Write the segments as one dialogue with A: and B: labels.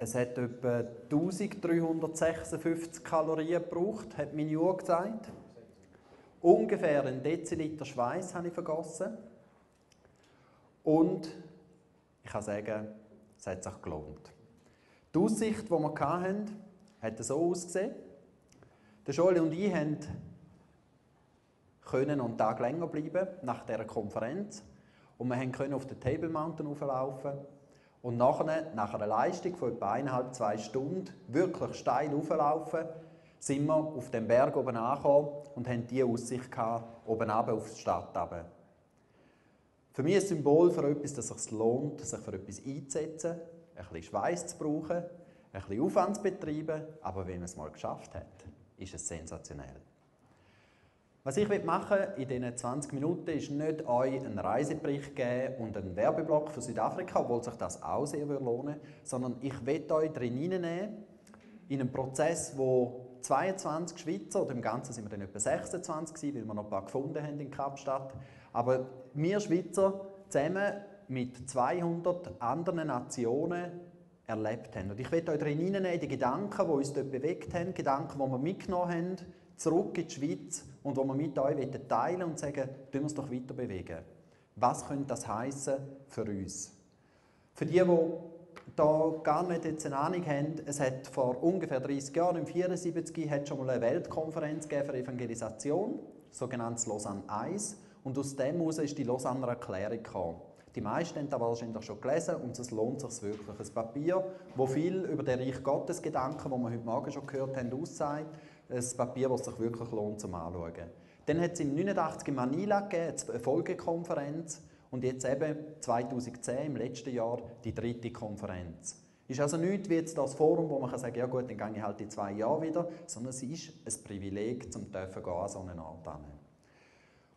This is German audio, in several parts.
A: Es hat etwa 1356 Kalorien gebraucht, hat meine Uhr gesagt. Ungefähr 1 Deziliter Schweiß habe ich vergossen. Und ich kann sagen, es hat sich gelohnt. Die Aussicht, die wir hatten, hat so ausgesehen. Der Joel und ich können noch einen Tag länger bleiben nach dieser Konferenz. Und wir konnten auf den Table Mountain hochlaufen. Und nachher, nach einer Leistung von etwa 1,5–2 Stunden, wirklich steil hochlaufen, sind wir auf dem Berg oben angekommen und hatten diese Aussicht oben runter auf die Stadt runter. Für mich ein Symbol für etwas, dass es sich lohnt, sich für etwas einzusetzen, ein bisschen Schweiß zu brauchen, ein bisschen Aufwand zu betreiben, aber wenn man es mal geschafft hat, ist es sensationell. Was ich machen will in diesen 20 Minuten, ist nicht euch einen Reisebericht geben und einen Werbeblock für Südafrika, obwohl sich das auch sehr lohnen würde, sondern ich will euch drin hineinnehmen, in einen Prozess, wo 22 Schweizer, oder im Ganzen sind wir dann etwa 26 gewesen, weil wir noch ein paar gefunden haben in Kapstadt, aber wir Schweizer zusammen mit 200 anderen Nationen erlebt haben. Und ich will euch drin hineinnehmen, die Gedanken, die uns dort bewegt haben, Gedanken, die wir mitgenommen haben, zurück in die Schweiz und die wir mit euch teilen und sagen, tun wir es doch weiter bewegen. Was könnte das heissen für uns? Für die da gar nicht jetzt eine Ahnung haben, es hat vor ungefähr 30 Jahren, im 1974, hat schon mal eine Weltkonferenz gegeben für Evangelisation, sogenanntes Lausanne I. Und aus dem heraus ist die Lausanner Erklärung gekommen. Die meisten haben das wahrscheinlich schon gelesen und es lohnt sich wirklich. Ein Papier, das viel über den Reich Gottes Gedanken, die wir heute Morgen schon gehört haben, aussagt. Ein Papier, das sich wirklich lohnt zum Anschauen. Dann hat es im 1989 in Manila gegeben, eine Folgekonferenz. Und jetzt eben 2010, im letzten Jahr, die 3. Konferenz. Es ist also nichts wie jetzt das Forum, wo man sagen kann, ja gut, dann gehe ich halt in 2 Jahren wieder, sondern es ist ein Privileg, zum dürfen gehen an so einen Ort hin.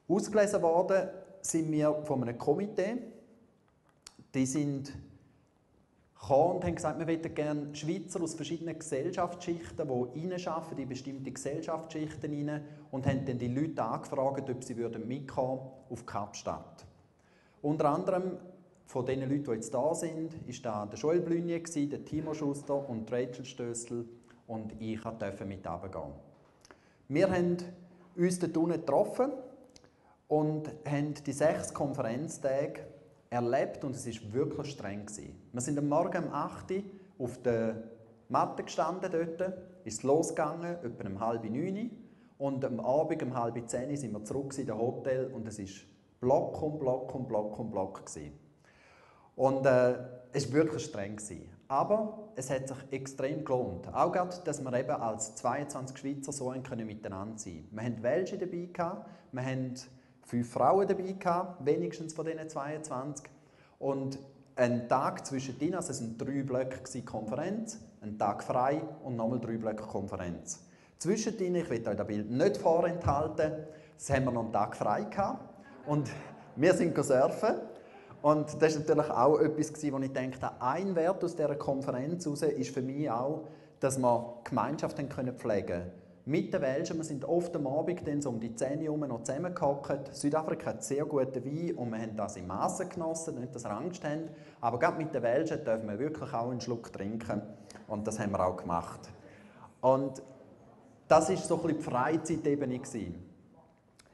A: Ausgelesen worden sind wir von einem Komitee. Die sind gekommen und haben gesagt, wir möchten gerne Schweizer aus verschiedenen Gesellschaftsschichten, die hineinarbeiten in bestimmte Gesellschaftsschichten hinein, und haben dann die Leute angefragt, ob sie mitkommen auf Kapstadt. Unter anderem von den Leuten, die jetzt da sind, war der Joel Blunier, der Timo Schuster und Rachel Stössel, und ich durfte mit runtergehen. Wir haben uns dort unten getroffen und haben die 6 Konferenztage erlebt, und es war wirklich streng. Wir sind am Morgen um 8 Uhr auf der Matte gestanden dort, ist losgegangen, etwa um 8:30, und am Abend um 9:30 sind wir zurück in das Hotel, und es war Block um Block um Block um Block. Und es war wirklich streng. Aber es hat sich extrem gelohnt. Auch gerade, dass wir eben als 22 Schweizer so miteinander sein können. Wir hatten Welche dabei, wir hatten 5 Frauen dabei, wenigstens von diesen 22. Und ein Tag zwischen ihnen, also es waren 3 Blöcke Konferenz, ein Tag frei und nochmal 3 Blöcke Konferenz. Zwischen ihnen, ich will euch das Bild nicht vorenthalten, haben wir noch einen Tag frei gehabt. Und wir sind surfen. Und das war natürlich auch etwas, wo ich dachte, ein Wert aus dieser Konferenz heraus ist für mich auch, dass wir Gemeinschaft pflegen können. Mit den Welschen, wir sind oft am Abend dann so um die 10 Uhr noch zusammengehockt. Südafrika hat sehr guten Wein und wir haben das in Massen genossen, nicht, dass wir Angst haben. Aber gerade mit den Welschen dürfen wir wirklich auch einen Schluck trinken. Und das haben wir auch gemacht. Und das war so ein bisschen die Freizeitebene.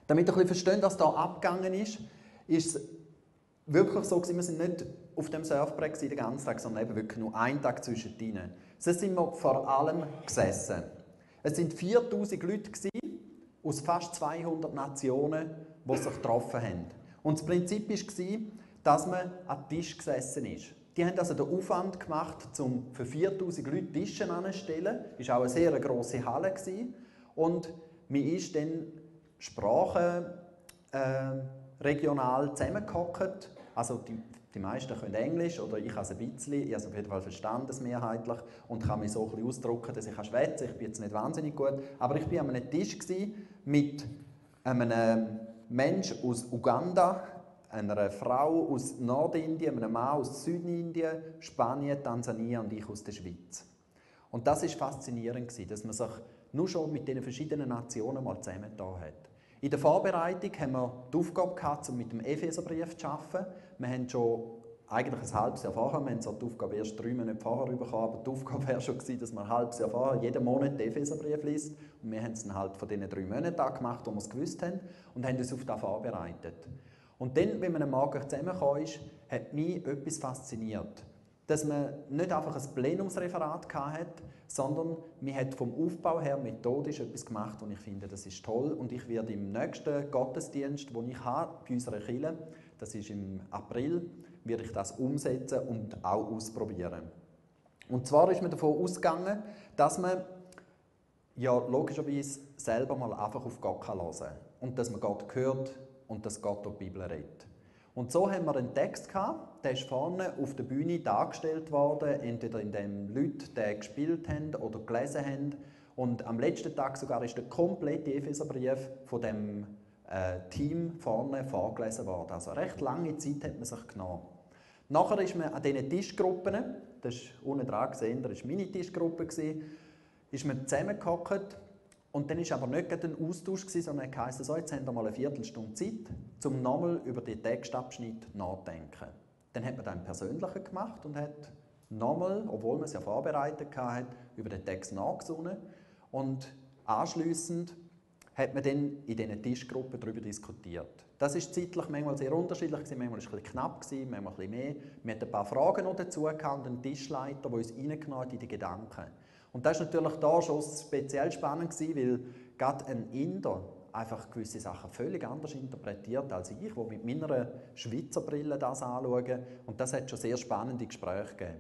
A: Damit ihr ein bisschen versteht, was hier abgegangen ist, ist es wirklich so gewesen, wir sind nicht auf dem Surfbrett den ganzen Tag, sondern eben wirklich nur einen Tag zwischen ihnen. So sind wir vor allem gesessen. Es waren 4000 Leute aus fast 200 Nationen, die sich getroffen haben. Und das Prinzip war, dass man an den Tisch gesessen ist. Die haben also den Aufwand gemacht, um für 4000 Leute Tische anzustellen. Es war auch eine sehr grosse Halle. Und man ist dann Sprachen regional zusammengehockt. Also die meisten können Englisch, oder ich kann es ein bisschen, ich habe es auf jeden Fall verstanden, mehrheitlich, und kann mich so ein bisschen ausdrücken, dass ich schwätzen kann. Ich bin jetzt nicht wahnsinnig gut, aber ich war an einem Tisch mit einem Menschen aus Uganda, einer Frau aus Nordindien, einem Mann aus Südindien, Spanien, Tansania und ich aus der Schweiz. Und das war faszinierend, dass man sich nur schon mit diesen verschiedenen Nationen mal zusammengetan hat. In der Vorbereitung haben wir die Aufgabe gehabt, um mit dem Epheserbrief zu arbeiten. Wir haben schon eigentlich ein halbes Jahr vorher, wir haben so die Aufgabe erst 3 Monate vorher bekommen, aber die Aufgabe wäre schon gewesen, dass man ein halbes Jahr vorher jeden Monat den Epheserbrief liest. Und wir haben es dann halt von diesen 3 Monaten gemacht, wo wir es gewusst haben, und haben uns auf das vorbereitet. Und dann, wenn man am Morgen zusammengekommen ist, hat mich etwas fasziniert. Dass man nicht einfach ein Plenumsreferat hatte, sondern man hat vom Aufbau her methodisch etwas gemacht, und ich finde, das ist toll. Und ich werde im nächsten Gottesdienst, den ich habe, bei unserer Kirche, das ist im April, werde ich das umsetzen und auch ausprobieren. Und zwar ist man davon ausgegangen, dass man ja logischerweise selber mal einfach auf Gott hören kann und dass man Gott hört und dass Gott durch die Bibel redet. Und so haben wir einen Text gehabt, der ist vorne auf der Bühne dargestellt worden, entweder indem Leute den gespielt haben oder gelesen haben. Und am letzten Tag sogar ist der komplette Epheserbrief von dem Team vorne vorgelesen worden. Also recht lange Zeit hat man sich genommen. Nachher ist man an diesen Tischgruppen, das ist unten dran gesehen, das war meine Tischgruppe, ist man zusammengehockt. Und dann war aber nicht ein Austausch, sondern es heisst so, jetzt haben wir mal eine Viertelstunde Zeit, um nochmal über den Textabschnitt nachzudenken. Dann hat man das im Persönlichen gemacht und hat nochmal, obwohl man es ja vorbereitet hatte, über den Text nachgesonnen. Und anschliessend hat man dann in diesen Tischgruppen darüber diskutiert. Das ist zeitlich manchmal sehr unterschiedlich, manchmal war es ein bisschen knapp, manchmal ein bisschen mehr. Wir hatten ein paar Fragen noch dazu gehabt und einen Tischleiter, der uns reingenommen hat in die Gedanken. Und das war natürlich da schon speziell spannend, weil gerade ein Inder einfach gewisse Sachen völlig anders interpretiert als ich, der mit meiner Schweizer Brille das anschaue. Und das hat schon sehr spannende Gespräche gegeben.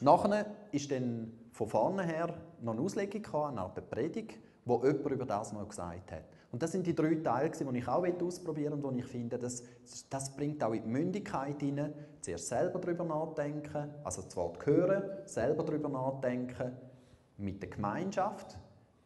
A: Nachher ist dann von vorne her noch eine Auslegung gekommen, eine Art Predigt, wo jemand über das noch gesagt hat. Und das sind die 3 Teile, die ich auch ausprobieren will und wo ich finde, das bringt auch in die Mündigkeit hinein, zuerst selber darüber nachdenken, also das Wort hören, selber darüber nachdenken, mit der Gemeinschaft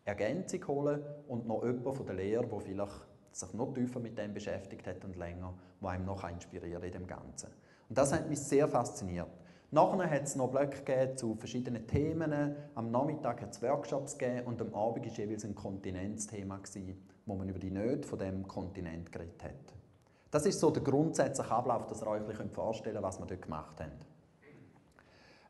A: Ergänzung holen und noch jemand von der Lehre, der vielleicht sich noch tiefer mit dem beschäftigt hat und länger, der einem noch inspiriert in dem Ganzen. Und das hat mich sehr fasziniert. Nachher hat es noch Blöcke gegeben zu verschiedenen Themen. Am Nachmittag hat es Workshops gegeben und am Abend war jeweils ein Kontinentsthema, wo man über die Nöte von dem Kontinent geredet hat. Das ist so der grundsätzliche Ablauf, dass ihr euch ein bisschen vorstellen könnt, was wir dort gemacht haben.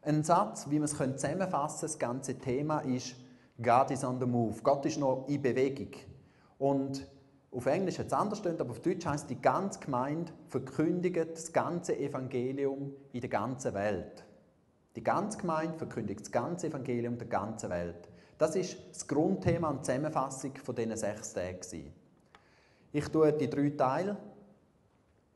A: Ein Satz, wie wir es zusammenfassen können, das ganze Thema ist «God is on the move». Gott ist noch in Bewegung. Und auf Englisch hat es anders stehen, aber auf Deutsch heisst die ganze Gemeinde verkündigt das ganze Evangelium in der ganzen Welt. Die ganze Gemeinde verkündigt das ganze Evangelium der ganzen Welt. Das ist das Grundthema und die Zusammenfassung von diesen 6 Tagen. Ich tue die 3 Teile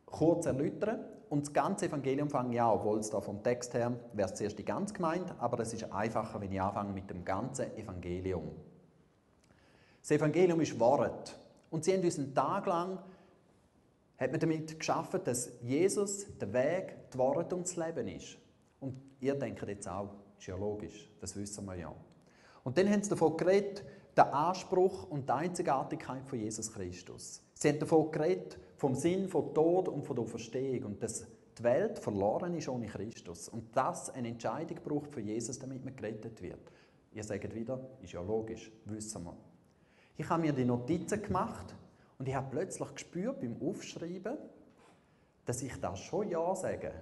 A: kurz erläutern und das ganze Evangelium fange ich an, obwohl es da vom Text her wäre es zuerst die ganze Gemeinde, aber es ist einfacher, wenn ich anfange mit dem ganzen Evangelium. Das Evangelium ist Wort. Und sie haben uns einen Tag lang hat man damit geschaffen, dass Jesus der Weg, die Wahrheit und das Leben ist. Und ihr denkt jetzt auch, das ist ja logisch, das wissen wir ja. Und dann haben sie davon geredet, der Anspruch und die Einzigartigkeit von Jesus Christus. Sie haben davon geredet, vom Sinn von Tod und von der Auferstehung und dass die Welt verloren ist ohne Christus. Und das eine Entscheidung braucht für Jesus, damit man gerettet wird. Ihr sagt wieder, ist ja logisch, wissen wir. Ich habe mir die Notizen gemacht und ich habe plötzlich gespürt beim Aufschreiben, dass ich das schon ja sage.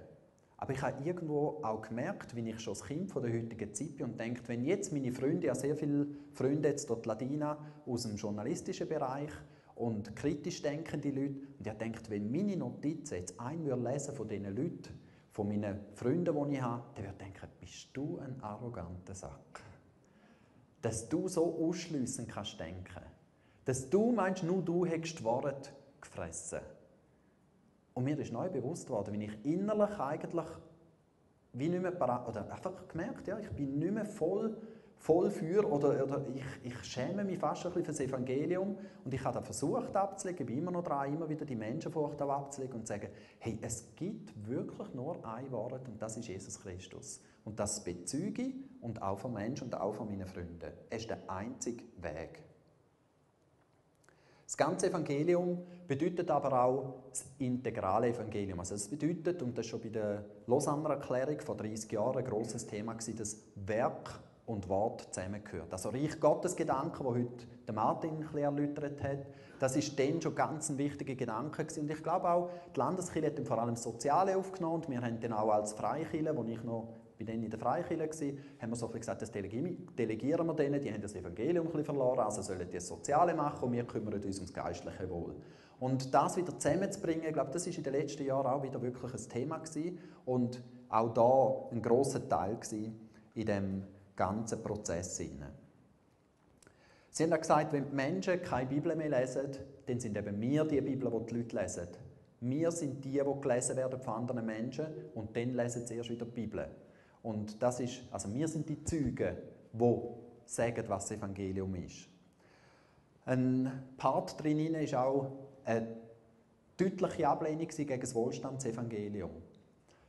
A: Aber ich habe irgendwo auch gemerkt, wie ich schon das Kind von der heutigen Zeit bin und denke, wenn jetzt meine Freunde, ich habe sehr viele Freunde jetzt dort Ladina aus dem journalistischen Bereich und kritisch denkende Leute, und ich denke, wenn meine Notizen jetzt ein lesen von diesen Leuten, von meinen Freunden, die ich habe, dann würde ich denken, bist du ein arroganter Sack. Dass du so ausschliessen kannst denken. Dass du meinst, nur du hättest die Wahrheit gefressen. Und mir ist neu bewusst worden, wie ich innerlich eigentlich wie nicht mehr parat, oder einfach gemerkt, ja, ich bin nicht mehr voll für, oder ich schäme mich fast ein bisschen für das Evangelium und ich habe da versucht abzulegen, bin immer noch dran, immer wieder die Menschenfurcht abzulegen und zu sagen, hey, es gibt wirklich nur eine Wahrheit und das ist Jesus Christus. Und das bezeuge ich und auch vom Menschen und auch von meinen Freunden. Es ist der einzige Weg. Das ganze Evangelium bedeutet aber auch das integrale Evangelium. Also das bedeutet, und das war schon bei der Lausanner Erklärung vor 30 Jahren ein grosses Thema, das Werk und Wort zusammengehört. Also Reich Gottes Gedanken, wo heute der Martin ein bisschen erläutert hat, das ist dann schon ganz ein wichtiger Gedanke gewesen. Und ich glaube auch, die Landeskirche hat dann vor allem das Soziale aufgenommen und wir haben dann auch als Freikirche, wo ich noch in der Freikirche war, haben wir so ein bisschen gesagt, das delegieren wir denen, die haben das Evangelium ein bisschen verloren, also sollen die das Soziale machen und wir kümmern uns ums geistliche Wohl. Und das wieder zusammenzubringen, ich glaube, das ist in den letzten Jahren auch wieder wirklich ein Thema gewesen und auch da ein grosser Teil gewesen in diesem ganzen Prozess. Sie haben auch gesagt, wenn die Menschen keine Bibel mehr lesen, dann sind eben wir die Bibel, die die Leute lesen. Wir sind die gelesen werden von anderen Menschen und dann lesen sie erst wieder die Bibel. Und das ist, also wir sind die Zeugen, die sagen, was das Evangelium ist. Ein Part drin ist auch eine deutliche Ablehnung gegen das Wohlstandsevangelium.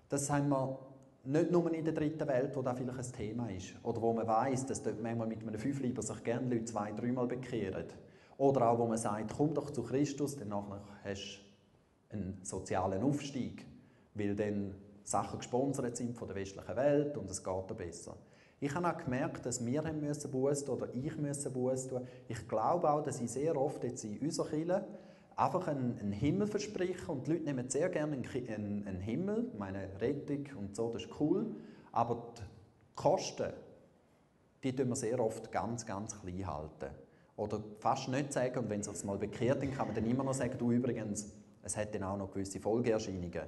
A: Das haben wir nicht nur in der dritten Welt, wo das vielleicht ein Thema ist. Oder wo man weiss, dass dort manchmal mit einem Fünfliber sich gerne Leute 2-3 Mal bekehren. Oder auch, wo man sagt, komm doch zu Christus, danach hast du einen sozialen Aufstieg, weil dann Sachen gesponsert sind von der westlichen Welt und es geht besser. Ich habe auch gemerkt, dass wir Buße tun oder ich Buße tun. Ich glaube auch, dass ich sehr oft jetzt in unserer Kirche einfach einen Himmel versprechen und die Leute nehmen sehr gerne einen Himmel, meine Rettung und so, das ist cool, aber die Kosten, die tun wir sehr oft ganz, ganz klein halten. Oder fast nicht sagen, und wenn es sich mal bekehrt, dann kann man dann immer noch sagen, du übrigens, es hat dann auch noch gewisse Folgeerscheinungen.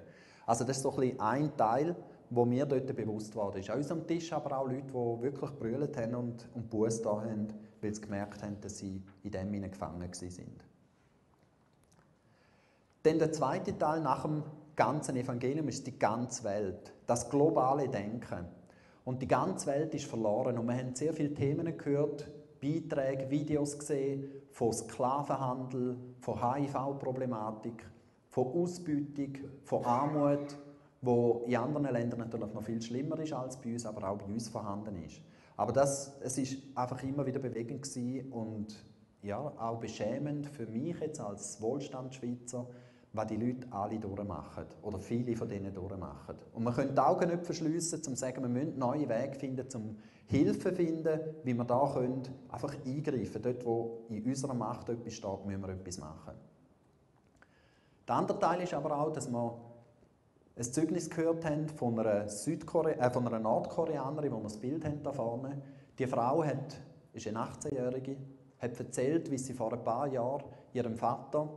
A: Also das ist so ein Teil, wo mir dort bewusst war. An unserem Tisch aber auch Leute, die wirklich gebrüllt haben und Buße da haben, weil sie gemerkt haben, dass sie in dem gefangen waren. Dann der zweite Teil nach dem ganzen Evangelium ist die ganze Welt, das globale Denken. Und die ganze Welt ist verloren und wir haben sehr viele Themen gehört, Beiträge, Videos gesehen von Sklavenhandel, von HIV-Problematik, von Ausbeutung, von Armut, wo in anderen Ländern natürlich noch viel schlimmer ist als bei uns, aber auch bei uns vorhanden ist. Aber es ist einfach immer wieder bewegend gewesen und ja, auch beschämend für mich jetzt als Wohlstandsschweizer, was die Leute alle durchmachen oder viele von denen durchmachen. Und man könnte die Augen nicht verschliessen, um zu sagen, wir müssen neue Wege finden, um Hilfe zu finden, wie wir da können, einfach eingreifen. Dort, wo in unserer Macht etwas steht, müssen wir etwas machen. Der andere Teil ist aber auch, dass wir ein Zeugnis gehört haben von einer Nordkoreanerin, wo wir das Bild haben da vorne. Die Frau ist eine 18-Jährige, hat erzählt, wie sie vor ein paar Jahren ihrem Vater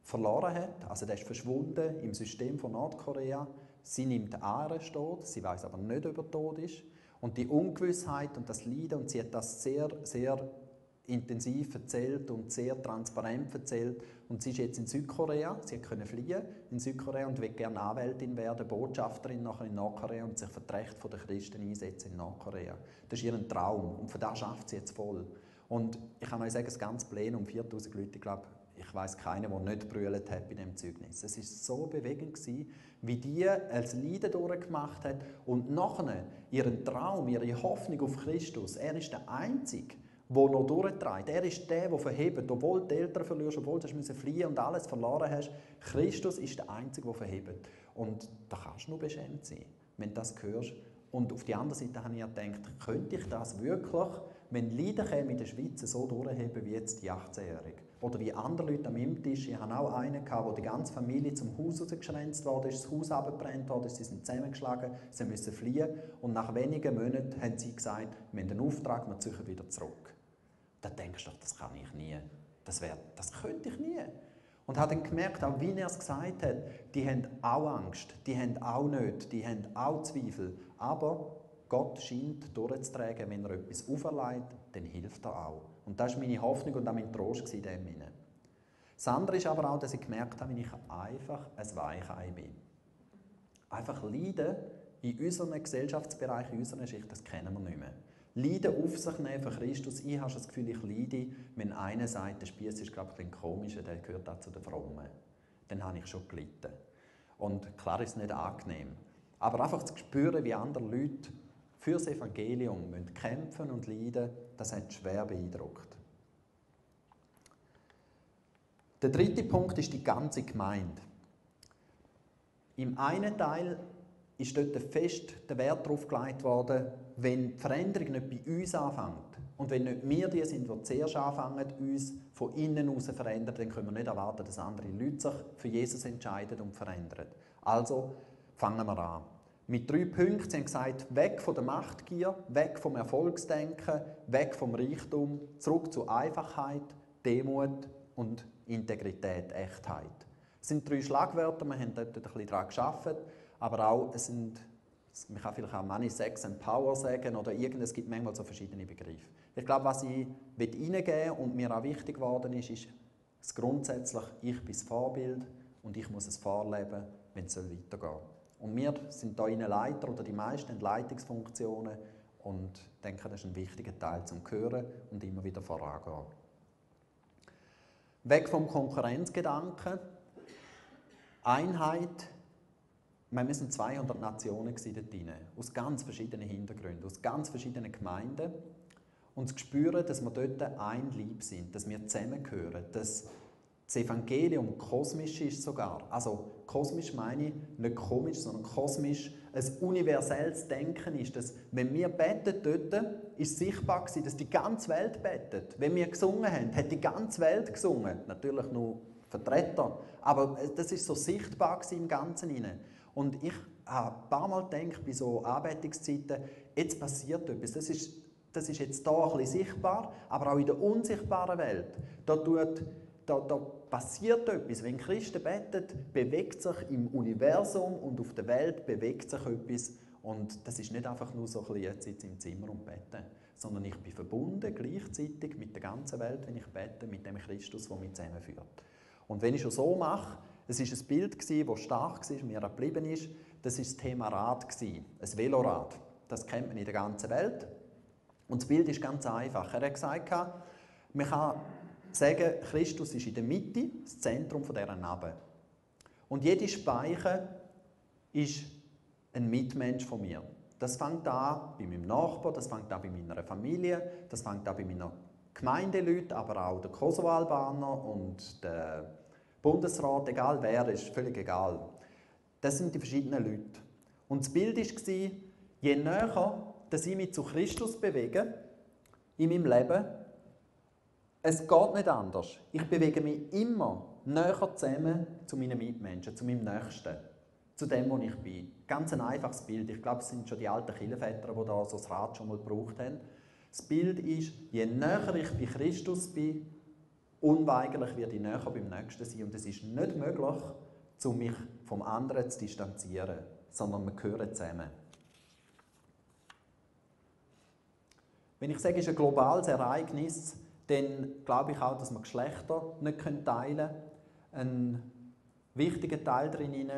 A: verloren hat. Also der ist verschwunden im System von Nordkorea. Sie nimmt an, er ist tot, sie weiß aber nicht, ob er tot ist. Und die Ungewissheit und das Leiden, und sie hat das sehr, sehr intensiv erzählt und sehr transparent erzählt. Und sie ist jetzt in Südkorea, sie konnte fliehen in Südkorea und will gerne Anwältin werden, Botschafterin nachher in Nordkorea und sich für die Rechte der Christen einsetzen in Nordkorea. Das ist ihr Traum und für das schafft sie jetzt voll. Und ich kann euch sagen, das ganze Plenum, 4000 Leute, ich glaube, ich weiss keinen, der nicht brüllt hat bei diesem Zeugnis. Es war so bewegend, wie die als Leiden durchgemacht hat und nachher ihren Traum, ihre Hoffnung auf Christus, er ist der Einzige, der noch durchträgt. Er ist der verhebt, obwohl du die Eltern verlierst, obwohl du fliehen und alles verloren hast. Christus ist der Einzige, der verhebt. Und da kannst du nur beschämt sein, wenn du das hörst. Und auf der anderen Seite habe ich gedacht, könnte ich das wirklich, wenn Leiden in der Schweiz so durchheben wie jetzt die 18-Jährige? Oder wie andere Leute an meinem Tisch. Ich hatte auch einen, wo die ganze Familie zum Haus rausgeschränzt wurde, das Haus abgebrannt wurde, sie sind zusammengeschlagen, sie müssen fliehen. Und nach wenigen Monaten haben sie gesagt, wir haben einen Auftrag, wir ziehen wieder zurück. Da denkst du doch, das kann ich nie. Das könnte ich nie. Und habe dann gemerkt, auch wie er es gesagt hat, die haben auch Angst, die haben auch Nöte, die haben auch Zweifel. Aber Gott scheint durchzutragen, wenn er etwas auferlegt, dann hilft er auch. Und das war meine Hoffnung und auch mein Trost in dem Sinne. Das andere ist aber auch, dass ich gemerkt habe, wie ich einfach ein Weichei bin. Einfach Leiden in unserem Gesellschaftsbereich, in unserer Schicht, das kennen wir nicht mehr. Leiden auf sich nehmen für Christus. Ich habe das Gefühl, ich leide, wenn einer sagt, der Spiess ist, glaube ich, ein komischer, der gehört auch zu den Frommen. Dann habe ich schon gelitten. Und klar ist es nicht angenehm. Aber einfach zu spüren, wie andere Leute für das Evangelium kämpfen und leiden, das hat schwer beeindruckt. Der dritte Punkt ist die ganze Gemeinde. Im einen Teil ist dort fest der Wert darauf gelegt worden, wenn die Veränderung nicht bei uns anfängt und wenn nicht wir die sind, die zuerst anfangen, uns von innen heraus zu verändern, dann können wir nicht erwarten, dass andere Leute sich für Jesus entscheiden und verändern. Also fangen wir an. Mit 3 Punkten. Sie haben gesagt, weg von der Machtgier, weg vom Erfolgsdenken, weg vom Reichtum, zurück zu Einfachheit, Demut und Integrität, Echtheit. Das sind 3 Schlagwörter, wir haben dort ein bisschen daran gearbeitet, aber auch, man kann vielleicht auch Money, Sex and Power sagen oder es gibt manchmal so verschiedene Begriffe. Ich glaube, was ich reingeben will und mir auch wichtig geworden ist das grundsätzlich, ich bin das Vorbild und ich muss es vorleben, wenn es weitergehen soll. Und wir sind hier Leiter oder die meisten haben Leitungsfunktionen und ich denke, das ist ein wichtiger Teil zum Hören und immer wieder vorangehen. Weg vom Konkurrenzgedanken, Einheit. Wir waren 200 Nationen dort drin, aus ganz verschiedenen Hintergründen, aus ganz verschiedenen Gemeinden. Und zu spüren, dass wir dort ein Lieb sind, dass wir zusammengehören, dass das Evangelium kosmisch ist sogar. Also kosmisch meine ich nicht komisch, sondern kosmisch ein universelles Denken ist. Dass, wenn wir beten dort, ist sichtbar gewesen, dass die ganze Welt betet. Wenn wir gesungen haben, hat die ganze Welt gesungen. Natürlich nur Vertreter, aber das ist so sichtbar gewesen im Ganzen hinein. Und ich habe ein paar Mal gedacht, bei so Anbetungszeiten, jetzt passiert etwas. Das ist jetzt hier ein bisschen sichtbar, aber auch in der unsichtbaren Welt. Da passiert etwas. Wenn Christen beten, bewegt sich im Universum und auf der Welt bewegt sich etwas. Und das ist nicht einfach nur so ein bisschen, jetzt sitze ich im Zimmer und bete, sondern ich bin verbunden gleichzeitig mit der ganzen Welt, wenn ich bete, mit dem Christus, der mich zusammenführt. Und wenn ich schon so mache, es war ein Bild, das stark war, mir geblieben ist, das war das Thema Rad, ein Velorad. Das kennt man in der ganzen Welt. Und das Bild ist ganz einfach. Er hat gesagt, man kann sagen, Christus ist in der Mitte, das Zentrum dieser Narbe. Und jede Speiche ist ein Mitmensch von mir. Das fängt an bei meinem Nachbar, das fängt an bei meiner Familie, das fängt an bei meinen Gemeindeleuten, aber auch der Kosovo-Albaner und der Bundesrat, egal wer, ist völlig egal. Das sind die verschiedenen Leute. Und das Bild war, je näher dass ich mich zu Christus bewege in meinem Leben, es geht nicht anders. Ich bewege mich immer näher zusammen zu meinen Mitmenschen, zu meinem Nächsten, zu dem, wo ich bin. Ganz ein einfaches Bild. Ich glaube, es sind schon die alten Kirchenväter, die da so das Rad schon mal gebraucht haben. Das Bild ist, je näher ich bei Christus bin, unweigerlich werde ich näher beim Nächsten sein. Und es ist nicht möglich, mich vom anderen zu distanzieren, sondern wir gehören zusammen. Wenn ich sage, es ist ein globales Ereignis, dann glaube ich auch, dass wir Geschlechter nicht teilen können. Ein wichtiger Teil darin,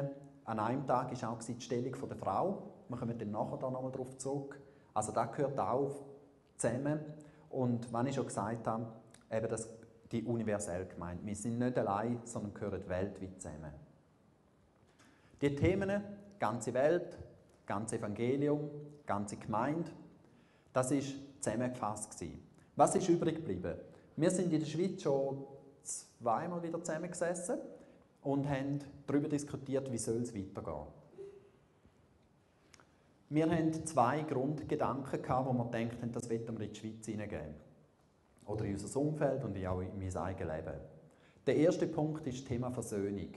A: an einem Tag war auch die Stellung der Frau. Wir kommen dann nachher da nochmal darauf zurück. Also das gehört auch zusammen. Und wenn ich schon gesagt habe, eben das, die universell gemeint. Wir sind nicht allein, sondern gehören weltweit zusammen. Die Themen, ganze Welt, ganze Evangelium, ganze Gemeinde, das war zusammengefasst. Was ist übrig geblieben? Wir sind in der Schweiz schon zweimal wieder zusammengesessen und haben darüber diskutiert, wie soll es weitergehen. Wir hatten 2 Grundgedanken, wo wir dachten, das wollen wir in die Schweiz hineingeben. Oder in unser Umfeld und auch in mein eigenes Leben. Der erste Punkt ist das Thema Versöhnung.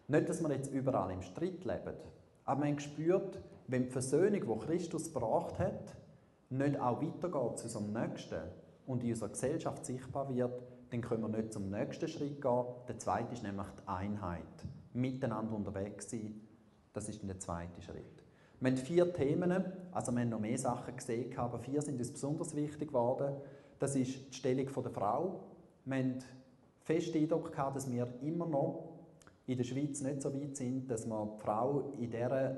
A: Nicht, dass wir jetzt überall im Streit leben, aber man spürt, wenn die Versöhnung, die Christus gebracht hat, nicht auch weitergeht zu unserem Nächsten und in unserer Gesellschaft sichtbar wird, dann können wir nicht zum nächsten Schritt gehen. Der zweite ist nämlich die Einheit. Miteinander unterwegs sein, das ist der zweite Schritt. Wir haben 4 Themen, also wir haben noch mehr Sachen gesehen, aber 4 sind uns besonders wichtig geworden. Das ist die Stellung der Frau. Wir haben fest den Eindruck gehabt, dass wir immer noch in der Schweiz nicht so weit sind, dass wir die Frau in dieser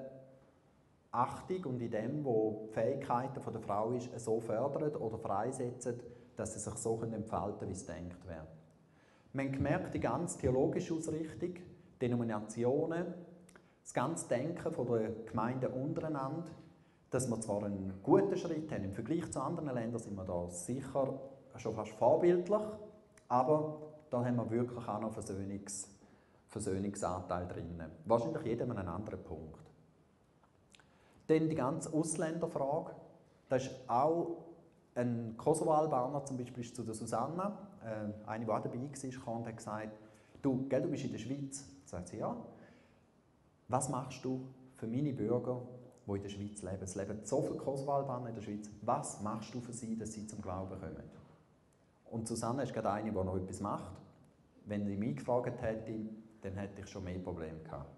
A: Achtung und in dem, wo die Fähigkeiten der Frau ist, so fördern oder freisetzen, dass sie sich so entfalten können, wie es gedacht wird. Wir haben gemerkt, die ganze theologische Ausrichtung, Denominationen, das ganze Denken der Gemeinden untereinander, dass wir zwar einen guten Schritt haben, im Vergleich zu anderen Ländern sind wir da sicher schon fast vorbildlich, aber da haben wir wirklich auch noch Versöhnungsanteil drin. Wahrscheinlich jeder einen anderen Punkt. Dann die ganze Ausländerfrage. Das ist auch ein Kosovo-Albaner, zum Beispiel ist zu der Susanna, eine, die auch dabei war, und hat gesagt, du, gell, du bist in der Schweiz. Sagt sie, ja. Was machst du für meine Bürger, die in der Schweiz leben? Es leben so viele Kosovo-Albaner in der Schweiz. Was machst du für sie, dass sie zum Glauben kommen? Und Susanna ist gerade eine, die noch etwas macht. Wenn sie mich gefragt hätte, dann hätte ich schon mehr Probleme gehabt.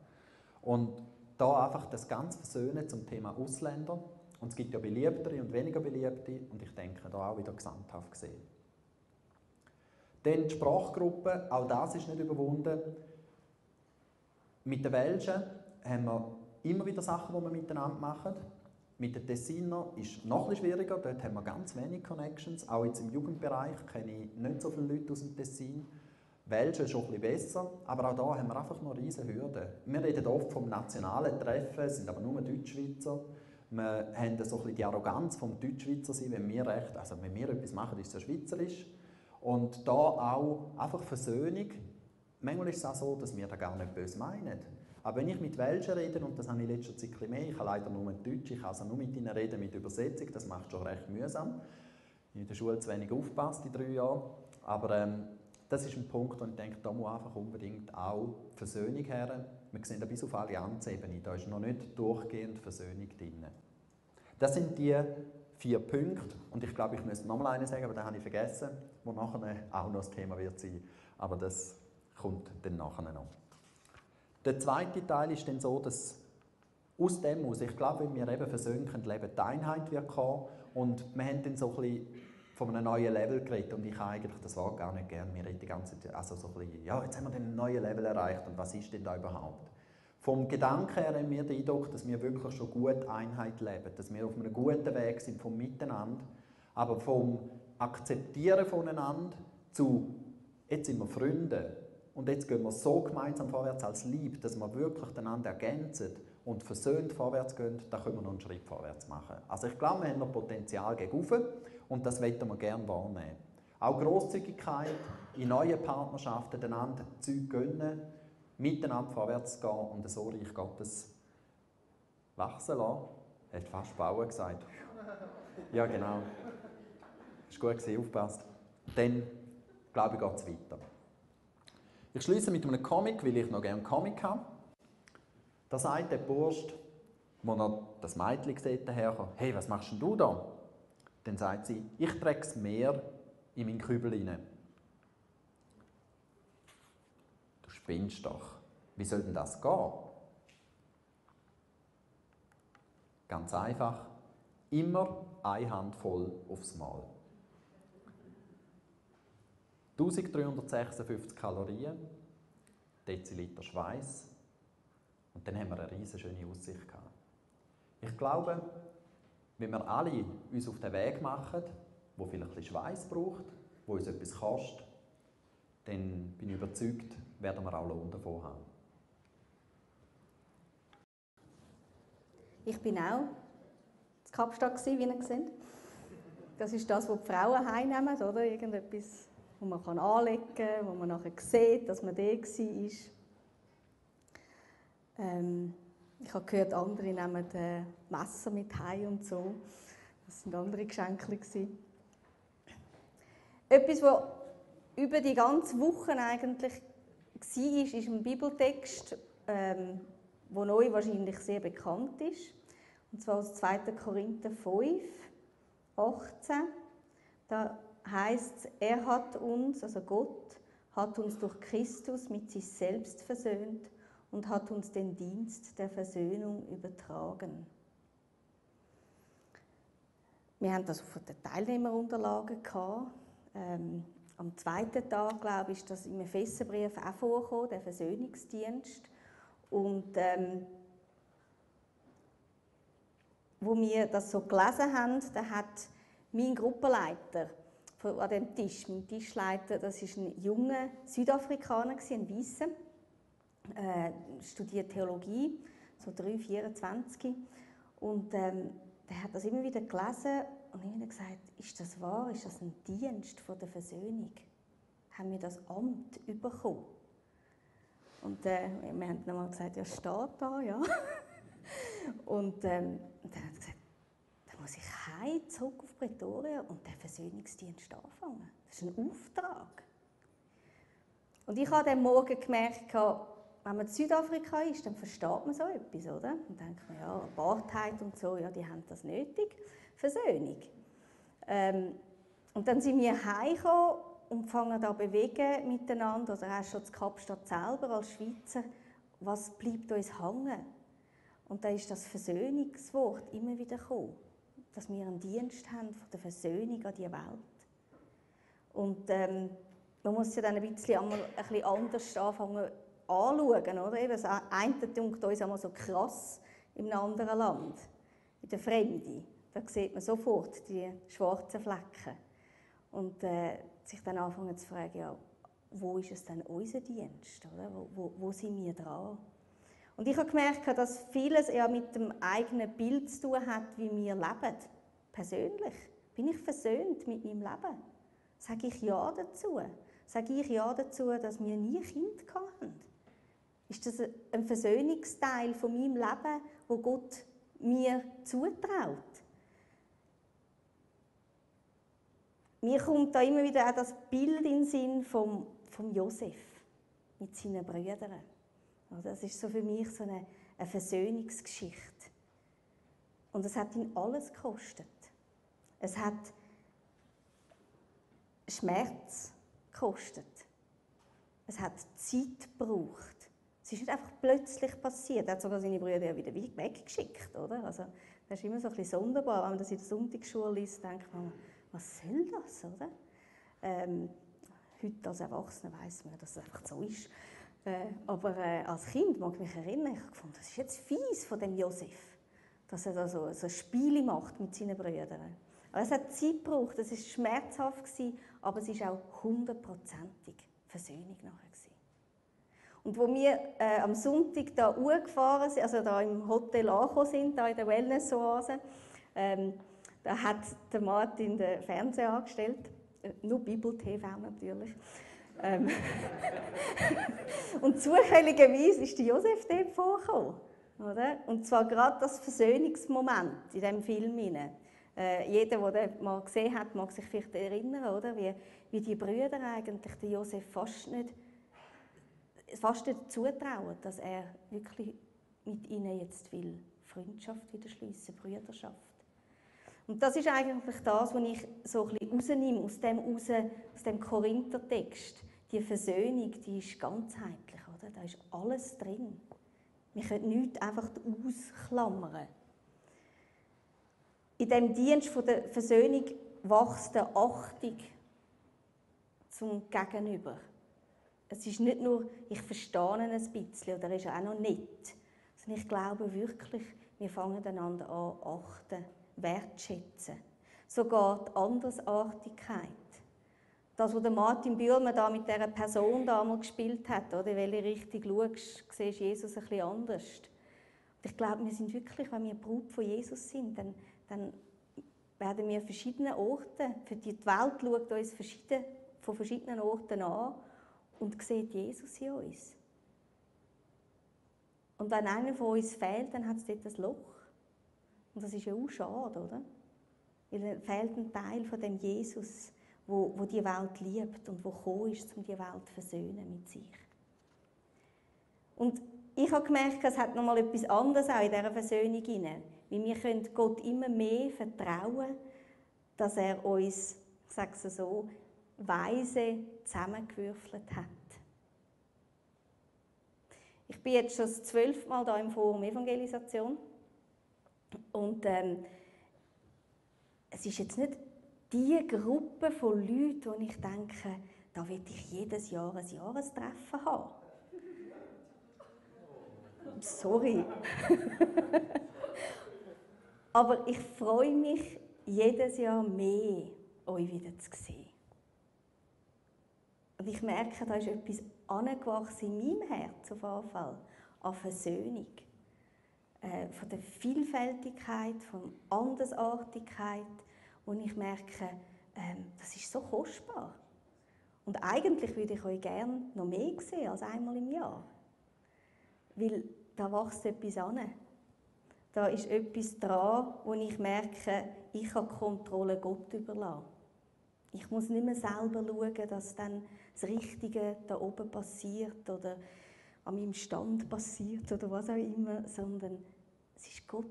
A: Und da einfach das ganze Versöhnen zum Thema Ausländer. Und es gibt ja beliebtere und weniger beliebte. Und ich denke, da auch wieder gesamthaft gesehen. Dann die Sprachgruppe, auch das ist nicht überwunden. Mit den Welschen haben wir immer wieder Sachen, die wir miteinander machen. Mit den Tessinern ist es noch etwas schwieriger, dort haben wir ganz wenig Connections. Auch jetzt im Jugendbereich kenne ich nicht so viele Leute aus dem Tessin. Welsch ist schon etwas besser, aber auch da haben wir einfach noch riesige Hürden. Wir reden oft vom nationalen Treffen, es sind aber nur Deutschschweizer. Wir haben so ein bisschen die Arroganz vom Deutschschweizer sein, wenn wir etwas machen, ist es ja schweizerisch. Und da auch einfach Versöhnung. Manchmal ist es auch so, dass wir das gar nicht böse meinen. Aber wenn ich mit Welschen rede, und das habe ich in letzter Zeit ein bisschen mehr, ich habe leider nur Deutsch, ich kann also nur mit ihnen reden mit Übersetzung, das macht schon recht mühsam. Ich habe in der Schule zu wenig aufgepasst in 3 Jahren. Aber das ist ein Punkt, wo ich denke, da muss einfach unbedingt auch Versöhnung her. Wir sehen da bis auf Allianzebene, da ist noch nicht durchgehend Versöhnung drin. Das sind die 4 Punkte. Und ich glaube, ich müsste noch mal einen sagen, aber den habe ich vergessen, wo nachher auch noch das Thema wird sein. Aber das kommt dann nachher noch. Der zweite Teil ist dann so, dass aus dem aus, ich glaube, wenn wir eben versöhnen können, leben, die Einheit wird kommen. Und wir haben dann so ein bisschen von einem neuen Level geredet. Und ich habe eigentlich das Wort gar nicht gern. Wir reden die ganze Zeit, also so ein bisschen, ja, jetzt haben wir dann ein neues Level erreicht. Und was ist denn da überhaupt? Vom Gedanken her haben wir den Eindruck, dass wir wirklich schon gut Einheit leben. Dass wir auf einem guten Weg sind vom Miteinander. Aber vom Akzeptieren voneinander zu, jetzt sind wir Freunde. Und jetzt gehen wir so gemeinsam vorwärts als Lieb, dass wir wirklich einander ergänzen und versöhnt vorwärts gehen, da können wir noch einen Schritt vorwärts machen. Also ich glaube, wir haben noch Potenzial gegen rauf und das möchten wir gerne wahrnehmen. Auch Grosszügigkeit in neuen Partnerschaften, einander Zeug gönnen, miteinander vorwärts gehen und so Reich Gottes wachsen lassen. Er hat fast bauen gesagt. Ja, genau. Ist gut gewesen, aufgepasst. Dann, glaube ich, geht es weiter. Ich schließe mit einem Comic, weil ich noch gerne einen Comic habe. Da sagt der Bursch, wo er das Mädchen sieht, daherkommt, hey, was machst denn du da? Dann sagt sie, ich trage das Meer in meinen Kübel rein. Du spinnst doch. Wie soll denn das gehen? Ganz einfach, immer eine Handvoll aufs Mal. 1356 Kalorien, Deziliter Schweiß und dann haben wir eine riesige schöne Aussicht gehabt. Ich glaube, wenn wir alle uns auf den Weg machen, der vielleicht ein bisschen Schweiß braucht, der uns etwas kostet, dann bin ich überzeugt, werden wir auch Lohn davon haben.
B: Ich bin auch in Kapstadt, wie ihr seht. Das ist das, was die Frauen heimnehmen, oder? Irgendetwas, wo man anlegen kann, wo man nachher sieht, dass man da war. Ich habe gehört, andere nehmen Messer mit heim und so. Das waren andere Geschenke. Etwas, was über die ganze Woche eigentlich war, ist ein Bibeltext, der neu wahrscheinlich sehr bekannt ist. Und zwar aus 2. Korinther 5, 18. Da heisst es, er hat uns, also Gott, hat uns durch Christus mit sich selbst versöhnt und hat uns den Dienst der Versöhnung übertragen. Wir haben das auf den Teilnehmerunterlagen gehabt. Am 2. Tag, glaube ich, ist das im Epheserbrief auch vorgekommen, der Versöhnungsdienst. Und wo wir das so gelesen haben, da hat mein Gruppenleiter an dem Tisch, mein Tischleiter, das war ein junger Südafrikaner, ein Weisser, studiert Theologie, so 24. Und der hat das immer wieder gelesen und immer gesagt, ist das wahr, ist das ein Dienst von der Versöhnung? Haben wir das Amt bekommen? Und wir haben nochmal gesagt, ja, steht da, ja. Und dann hat er gesagt, dann muss ich heim, zurück auf Pretoria und den Versöhnungsdienst anfangen. Das ist ein Auftrag. Und ich habe am Morgen gemerkt, wenn man in Südafrika ist, dann versteht man so etwas, oder? Und dann denkt man, ja, Apartheid und so, ja, die haben das nötig. Versöhnung. Und dann sind wir heimgekommen und fangen da bewegen miteinander, oder auch schon in Kapstadt selber als Schweizer, was bleibt uns hängen? Und da ist das Versöhnungswort immer wieder gekommen, dass wir einen Dienst haben von der Versöhnung an die Welt. Und man muss ja dann ein bisschen anders anfangen anschauen, oder? Eben, das eine klingt uns einmal so krass in einem anderen Land, in der Fremde. Da sieht man sofort die schwarzen Flecken. Und sich dann anfangen zu fragen, ja, wo ist es denn unser Dienst? Oder? Wo sind wir dran? Und ich habe gemerkt, dass vieles eher mit dem eigenen Bild zu tun hat, wie wir leben. Persönlich. Bin ich versöhnt mit meinem Leben? Sage ich Ja dazu? Sage ich Ja dazu, dass wir nie Kind hatten? Ist das ein Versöhnungsteil von meinem Leben, wo Gott mir zutraut? Mir kommt da immer wieder auch das Bild in den Sinn vom Josef mit seinen Brüdern. Das ist so für mich so eine Versöhnungsgeschichte. Und es hat ihn alles gekostet. Es hat Schmerz gekostet. Es hat Zeit gebraucht. Es ist nicht einfach plötzlich passiert. Er hat sogar seine Brüder ja wieder weggeschickt. Oder? Also, das ist immer so ein bisschen sonderbar. Wenn man das in der Sonntagsschule liest, denkt man, was soll das? Oder? Heute als Erwachsener weiss man, dass es einfach so ist. Aber als Kind mag ich mich erinnern, ich habe gefunden, das ist jetzt fies von dem Josef, dass er da so Spiele macht mit seinen Brüdern. Aber es hat Zeit gebraucht, es war schmerzhaft, aber es war auch 100%ig Versöhnung nachher. Und wo wir am Sonntag da gefahren sind, also da im Hotel angekommen sind, da in der Wellness-Oase, da hat der Martin den Fernseher angestellt, nur Bibel-TV natürlich. Und zufälligerweise ist der Josef dort vorgekommen. Oder? Und zwar gerade das Versöhnungsmoment in diesem Film. Jeder, der den mal gesehen hat, mag sich vielleicht erinnern, oder? Wie die Brüder eigentlich den Josef fast nicht zutrauen, dass er wirklich mit ihnen jetzt will Freundschaft wieder schliessen, Brüderschaft. Und das ist eigentlich das, was ich so ein bisschen rausnehme aus dem Korinthertext. Die Versöhnung, die ist ganzheitlich, oder? Da ist alles drin. Wir können nichts einfach ausklammern. In dem Dienst der Versöhnung wächst eine Achtung zum Gegenüber. Es ist nicht nur, ich verstehe ihn ein bisschen oder er ist auch noch nett, sondern ich glaube wirklich, wir fangen einander an achten, wertschätzen. Sogar die Andersartigkeit. Das, was Martin Bühlmann da mit dieser Person damals gespielt hat, oder in welche Richtung schaust, siehst Jesus ein bisschen anders. Und ich glaube, wir sind wirklich, wenn wir Braut von Jesus sind, dann werden wir verschiedene Orte, für die Welt schaut uns von verschiedenen Orten an und sieht Jesus in uns. Und wenn einer von uns fehlt, dann hat es dort ein Loch. Und das ist ja auch schade, oder? Weil er fehlt ein Teil von dem Jesus, wo die Welt liebt und wo gekommen ist, um die Welt zu versöhnen mit sich. Und ich habe gemerkt, es hat noch mal etwas anderes auch in dieser Versöhnung hinein. Weil wir können Gott immer mehr vertrauen, dass er uns, ich sage es so, weise zusammengewürfelt hat. Ich bin jetzt schon das 12. Mal hier im Forum Evangelisation. Und es ist jetzt nicht die Gruppe von Leuten, wo ich denke, da will ich jedes Jahr ein Jahrestreffen haben. Sorry. Aber ich freue mich jedes Jahr mehr, euch wieder zu sehen. Und ich merke, da ist etwas angewachsen in meinem Herz auf jeden Fall, an Versöhnung. Von der Vielfältigkeit, von Andersartigkeit, wo ich merke, das ist so kostbar. Und eigentlich würde ich euch gerne noch mehr sehen als einmal im Jahr. Weil da wächst etwas an. da ist etwas dran, wo ich merke, ich kann die Kontrolle Gott überlassen. Ich muss nicht mehr selber schauen, dass dann das Richtige da oben passiert oder an meinem Stand passiert oder was auch immer, sondern es ist Gott,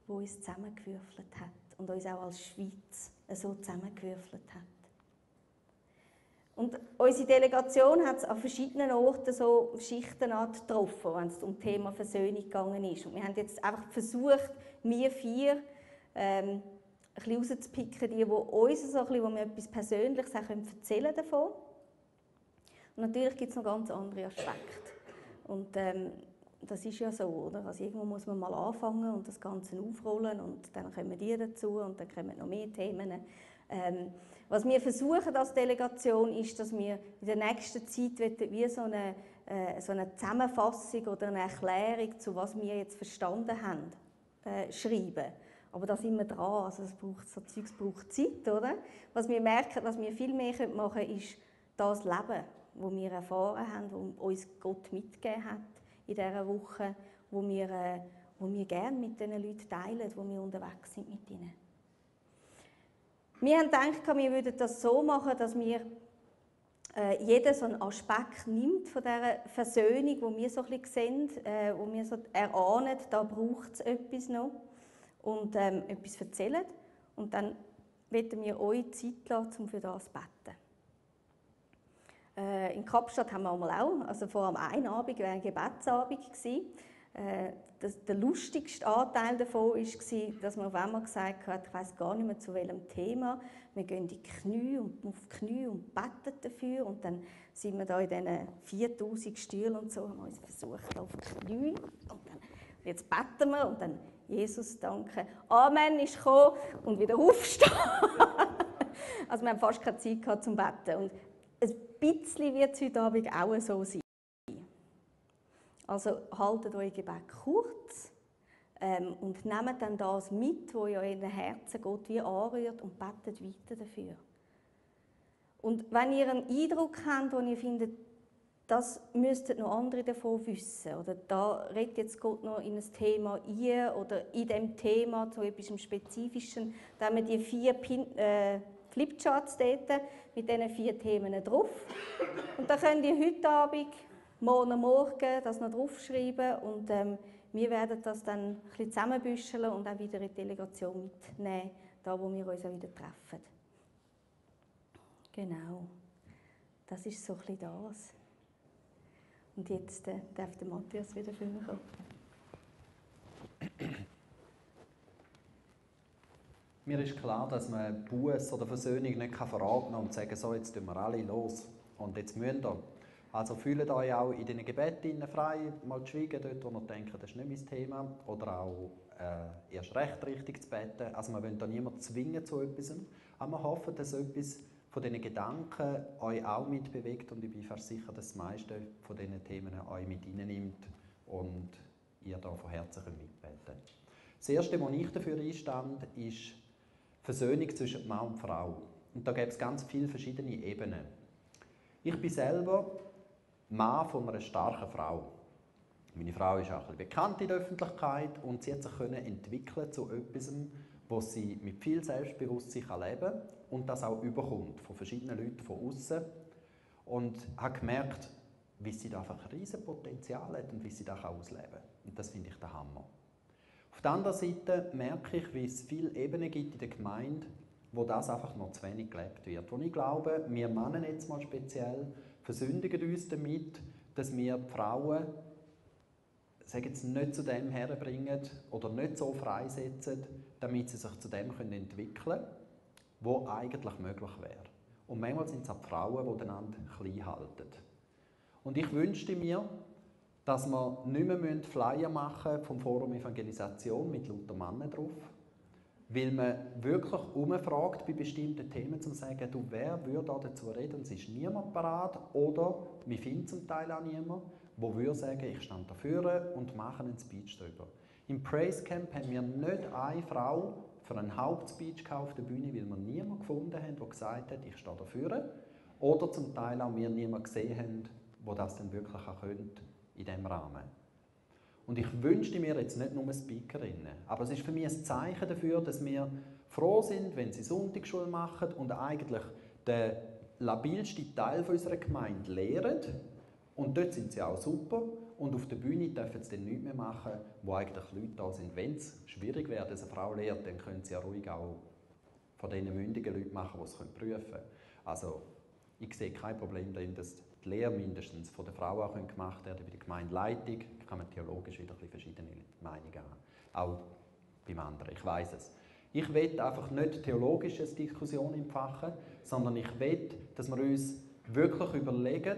B: der uns zusammengewürfelt hat und uns auch als Schweiz so zusammengewürfelt hat. Und unsere Delegation hat es an verschiedenen Orten so Schichten getroffen, wenn es um das Thema Versöhnung gegangen ist. Und wir haben jetzt einfach versucht, wir 4 ein bisschen rauszupicken, die uns so ein bisschen, wo wir etwas Persönliches auch erzählen davon. Und natürlich gibt es noch ganz andere Aspekte. Und das ist ja so, oder? Also irgendwo muss man mal anfangen und das Ganze aufrollen und dann kommen die dazu und dann kommen noch mehr Themen. Was wir versuchen als Delegation ist, dass wir in der nächsten Zeit wie so eine Zusammenfassung oder eine Erklärung, zu was wir jetzt verstanden haben, schreiben. Aber da sind wir dran, also es braucht Zeit, oder? Was wir merken, was wir viel mehr machen können, ist das Leben, das wir erfahren haben, das uns Gott mitgegeben hat in dieser Woche, wo wir gerne mit den Leuten teilen, wo wir unterwegs sind mit ihnen. Wir haben gedacht, wir würden das so machen, dass wir jeder so einen Aspekt nimmt von dieser Versöhnung, wo wir so ein bisschen sehen, wo wir so erahnen, da braucht es etwas noch und etwas erzählen. Und dann wollen wir euch Zeit lassen, um für das zu beten. In Kapstadt haben wir auch, also vor allem einen Abend war ein Gebetsabend. Der lustigste Anteil davon war, dass man auf einmal gesagt hat, ich weiss gar nicht mehr zu welchem Thema, wir gehen in die Knie und auf die Knie und beten dafür. Und dann sind wir da in diesen 4000 Stühlen und so, haben wir uns versucht auf die Knie. Und dann, jetzt beten wir und dann Jesus danke, Amen ist gekommen und wieder aufstehen. Also wir haben fast keine Zeit gehabt zum Beten. Und ein bisschen wird es heute Abend auch so sein. Also haltet euer Gebet kurz und nehmt dann das mit, was in euren Herzen Gott wie anrührt und betet weiter dafür. Und wenn ihr einen Eindruck habt, wo ihr findet, das müssten noch andere davon wissen, oder da redet jetzt Gott noch in ein Thema ein, oder in diesem Thema zu etwas Spezifischen, dann haben wir die 4 Flipcharts dort mit diesen 4 Themen drauf. Und da könnt ihr heute Abend, morgen das noch draufschreiben und wir werden das dann ein bisschen zusammenbüscheln und auch wieder in die Delegation mitnehmen, da wo wir uns auch wieder treffen. Genau, das ist so ein bisschen das. Und jetzt darf der Matthias wieder für mich kommen.
A: Mir ist klar, dass man Buß oder Versöhnung nicht verraten kann und sagen, so, jetzt tun wir alle los und jetzt müsst ihr. Also fühlt euch auch in diesen Gebeten frei, mal zu schweigen, dort wo ihr denkt, das ist nicht mein Thema, oder auch erst recht richtig zu beten. Also man will da niemanden zwingen zu etwas, aber wir hoffen, dass etwas von diesen Gedanken euch auch mitbewegt und ich bin fast sicher, dass das meiste von diesen Themen euch mit reinnimmt und ihr da von Herzen mitbeten könnt. Das Erste, was ich dafür einstand, ist Versöhnung zwischen Mann und Frau. Und da gibt es ganz viele verschiedene Ebenen. Ich bin selber Mann von einer starken Frau. Meine Frau ist auch ein bisschen bekannt in der Öffentlichkeit und sie hat sich entwickeln zu etwas, was sie mit viel Selbstbewusstsein leben kann und das auch überkommt von verschiedenen Leuten von außen. Und habe gemerkt, wie sie da einfach ein riesiges Potenzial hat und wie sie das ausleben kann. Und das finde ich der Hammer. Auf der anderen Seite merke ich, wie es viele Ebenen gibt in der Gemeinde, wo das einfach noch zu wenig gelebt wird. Und ich glaube, wir Männer jetzt mal speziell versündigen uns damit, dass wir die Frauen nicht zu dem herbringen oder nicht so freisetzen, damit sie sich zu dem entwickeln können, was eigentlich möglich wäre. Und manchmal sind es auch die Frauen, die einander klein halten. Und ich wünschte mir, dass wir nicht mehr Flyer machen vom Forum Evangelisation mit lauter Männern drauf, weil man wirklich umfragt bei bestimmten Themen, um zu sagen, du, wer würde dazu reden? Und es ist niemand parat. Oder wir finden zum Teil auch niemanden, der würde sagen, ich stehe dafür und mache einen Speech darüber. Im Praise Camp haben wir nicht eine Frau für einen Hauptspeech auf der Bühne, weil wir niemanden gefunden haben, der gesagt hat, ich stehe dafür. Oder zum Teil auch wir niemanden gesehen haben, der das dann wirklich auch könnte in diesem Rahmen. Und ich wünschte mir jetzt nicht nur Speakerinnen, aber es ist für mich ein Zeichen dafür, dass wir froh sind, wenn sie Sonntagsschule machen und eigentlich den labilsten Teil unserer Gemeinde lehren. Und dort sind sie auch super. Und auf der Bühne dürfen sie dann nichts mehr machen, wo eigentlich Leute da sind. Wenn es schwierig wäre, dass eine Frau lehrt, dann können sie ja ruhig auch von diesen mündigen Leuten machen, die es prüfen können. Also ich sehe kein Problem darin, dass die Lehre mindestens von der Frau auch gemacht werden bei der Gemeindeleitung. Da kann man theologisch wieder ein bisschen verschiedene Meinungen haben. Auch beim anderen, ich weiss es. Ich will einfach nicht theologische Diskussionen entfachen, sondern ich will, dass wir uns wirklich überlegen,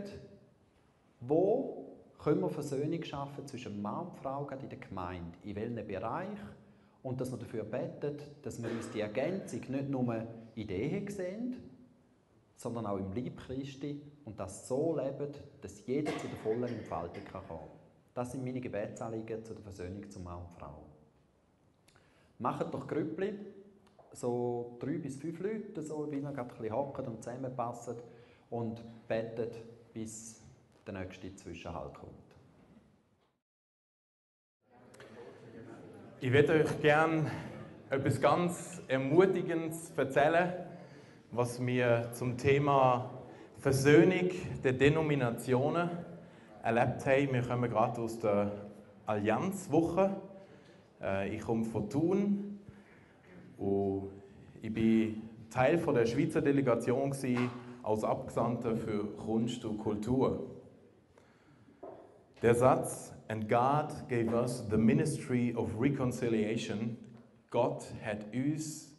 A: wo können wir Versöhnung schaffen zwischen Mann und Frau gerade in der Gemeinde, in welchem Bereich, und dass wir dafür beten, dass wir uns die Ergänzung nicht nur in der Ehe sehen, sondern auch im Leib Christi und das so leben, dass jeder zu der vollen Entfaltung kommen kann. Das sind meine Gebetsanliegen zur Versöhnung zu Mann und Frau. Macht doch Grüppli, so 3 bis 5 Leute, so, wie ihr gerade ein bisschen hocken und zusammenpassen und betet, bis der nächste Zwischenhalt kommt.
C: Ich würde euch gerne etwas ganz Ermutigendes erzählen, was wir zum Thema Versöhnung der Denominationen erlebt haben. Wir kommen gerade aus der Allianzwoche. Ich komme von Thun und ich war Teil der Schweizer Delegation als Abgesandter für Kunst und Kultur. Der Satz, "And God gave us the ministry of reconciliation", Gott hat uns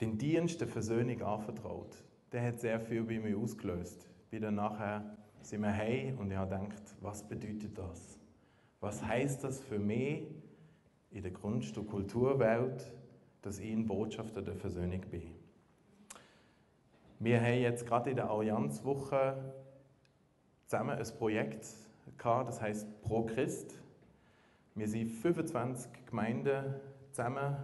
C: den Dienst der Versöhnung anvertraut. Der hat sehr viel bei mir ausgelöst. Wieder nachher sind wir heim und ich habe gedacht, was bedeutet das? Was heisst das für mich in der Kunst- und Kulturwelt, dass ich ein Botschafter der Versöhnung bin? Wir haben jetzt gerade in der Allianzwoche zusammen ein Projekt gehabt, das heisst Pro Christ. Wir waren 25 Gemeinden zusammen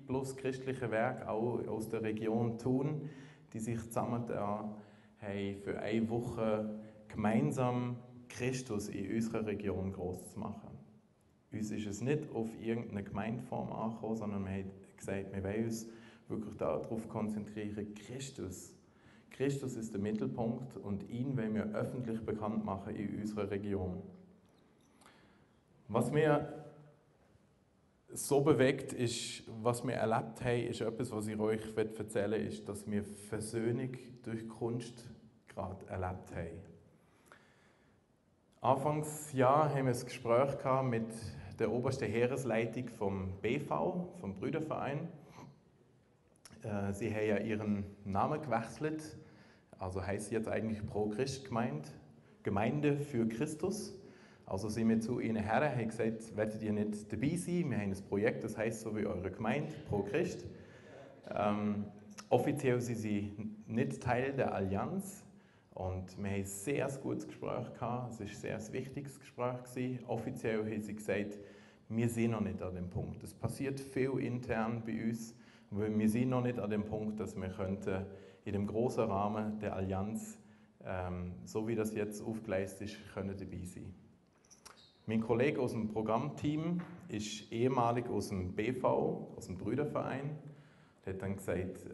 C: plus christliche Werke auch aus der Region Thun, die sich zusammengetan haben, für eine Woche gemeinsam Christus in unserer Region gross zu machen. Uns ist es nicht auf irgendeine Gemeindeform angekommen, sondern wir haben gesagt, wir wollen uns wirklich darauf konzentrieren, Christus. Christus ist der Mittelpunkt und ihn wollen wir öffentlich bekannt machen in unserer Region. Was mir so bewegt ist, was wir erlebt haben, ist etwas, was ich euch erzählen will, ist, dass wir Versöhnung durch Kunst gerade erlebt haben. Anfangsjahr haben wir ein Gespräch gehabt mit der obersten Heeresleitung vom BV, vom Brüderverein. Sie haben ja ihren Namen gewechselt, also heisst sie jetzt eigentlich Pro Christ Gemeinde für Christus. Also sind wir zu ihnen her, haben gesagt, wollt ihr nicht dabei sein? Wir haben ein Projekt, das heisst so wie eure Gemeinde, Pro Christ. Offiziell sind sie nicht Teil der Allianz und wir haben ein sehr gutes Gespräch gehabt. Es war ein sehr wichtiges Gespräch gewesen. Offiziell haben sie gesagt, wir sind noch nicht an dem Punkt. Es passiert viel intern bei uns, weil wir sind noch nicht an dem Punkt, dass wir könnten in dem großen Rahmen der Allianz, so wie das jetzt aufgeleistet ist, können dabei sein. Mein Kollege aus dem Programmteam ist ehemalig aus dem BV, aus dem Brüderverein. Der hat dann gesagt,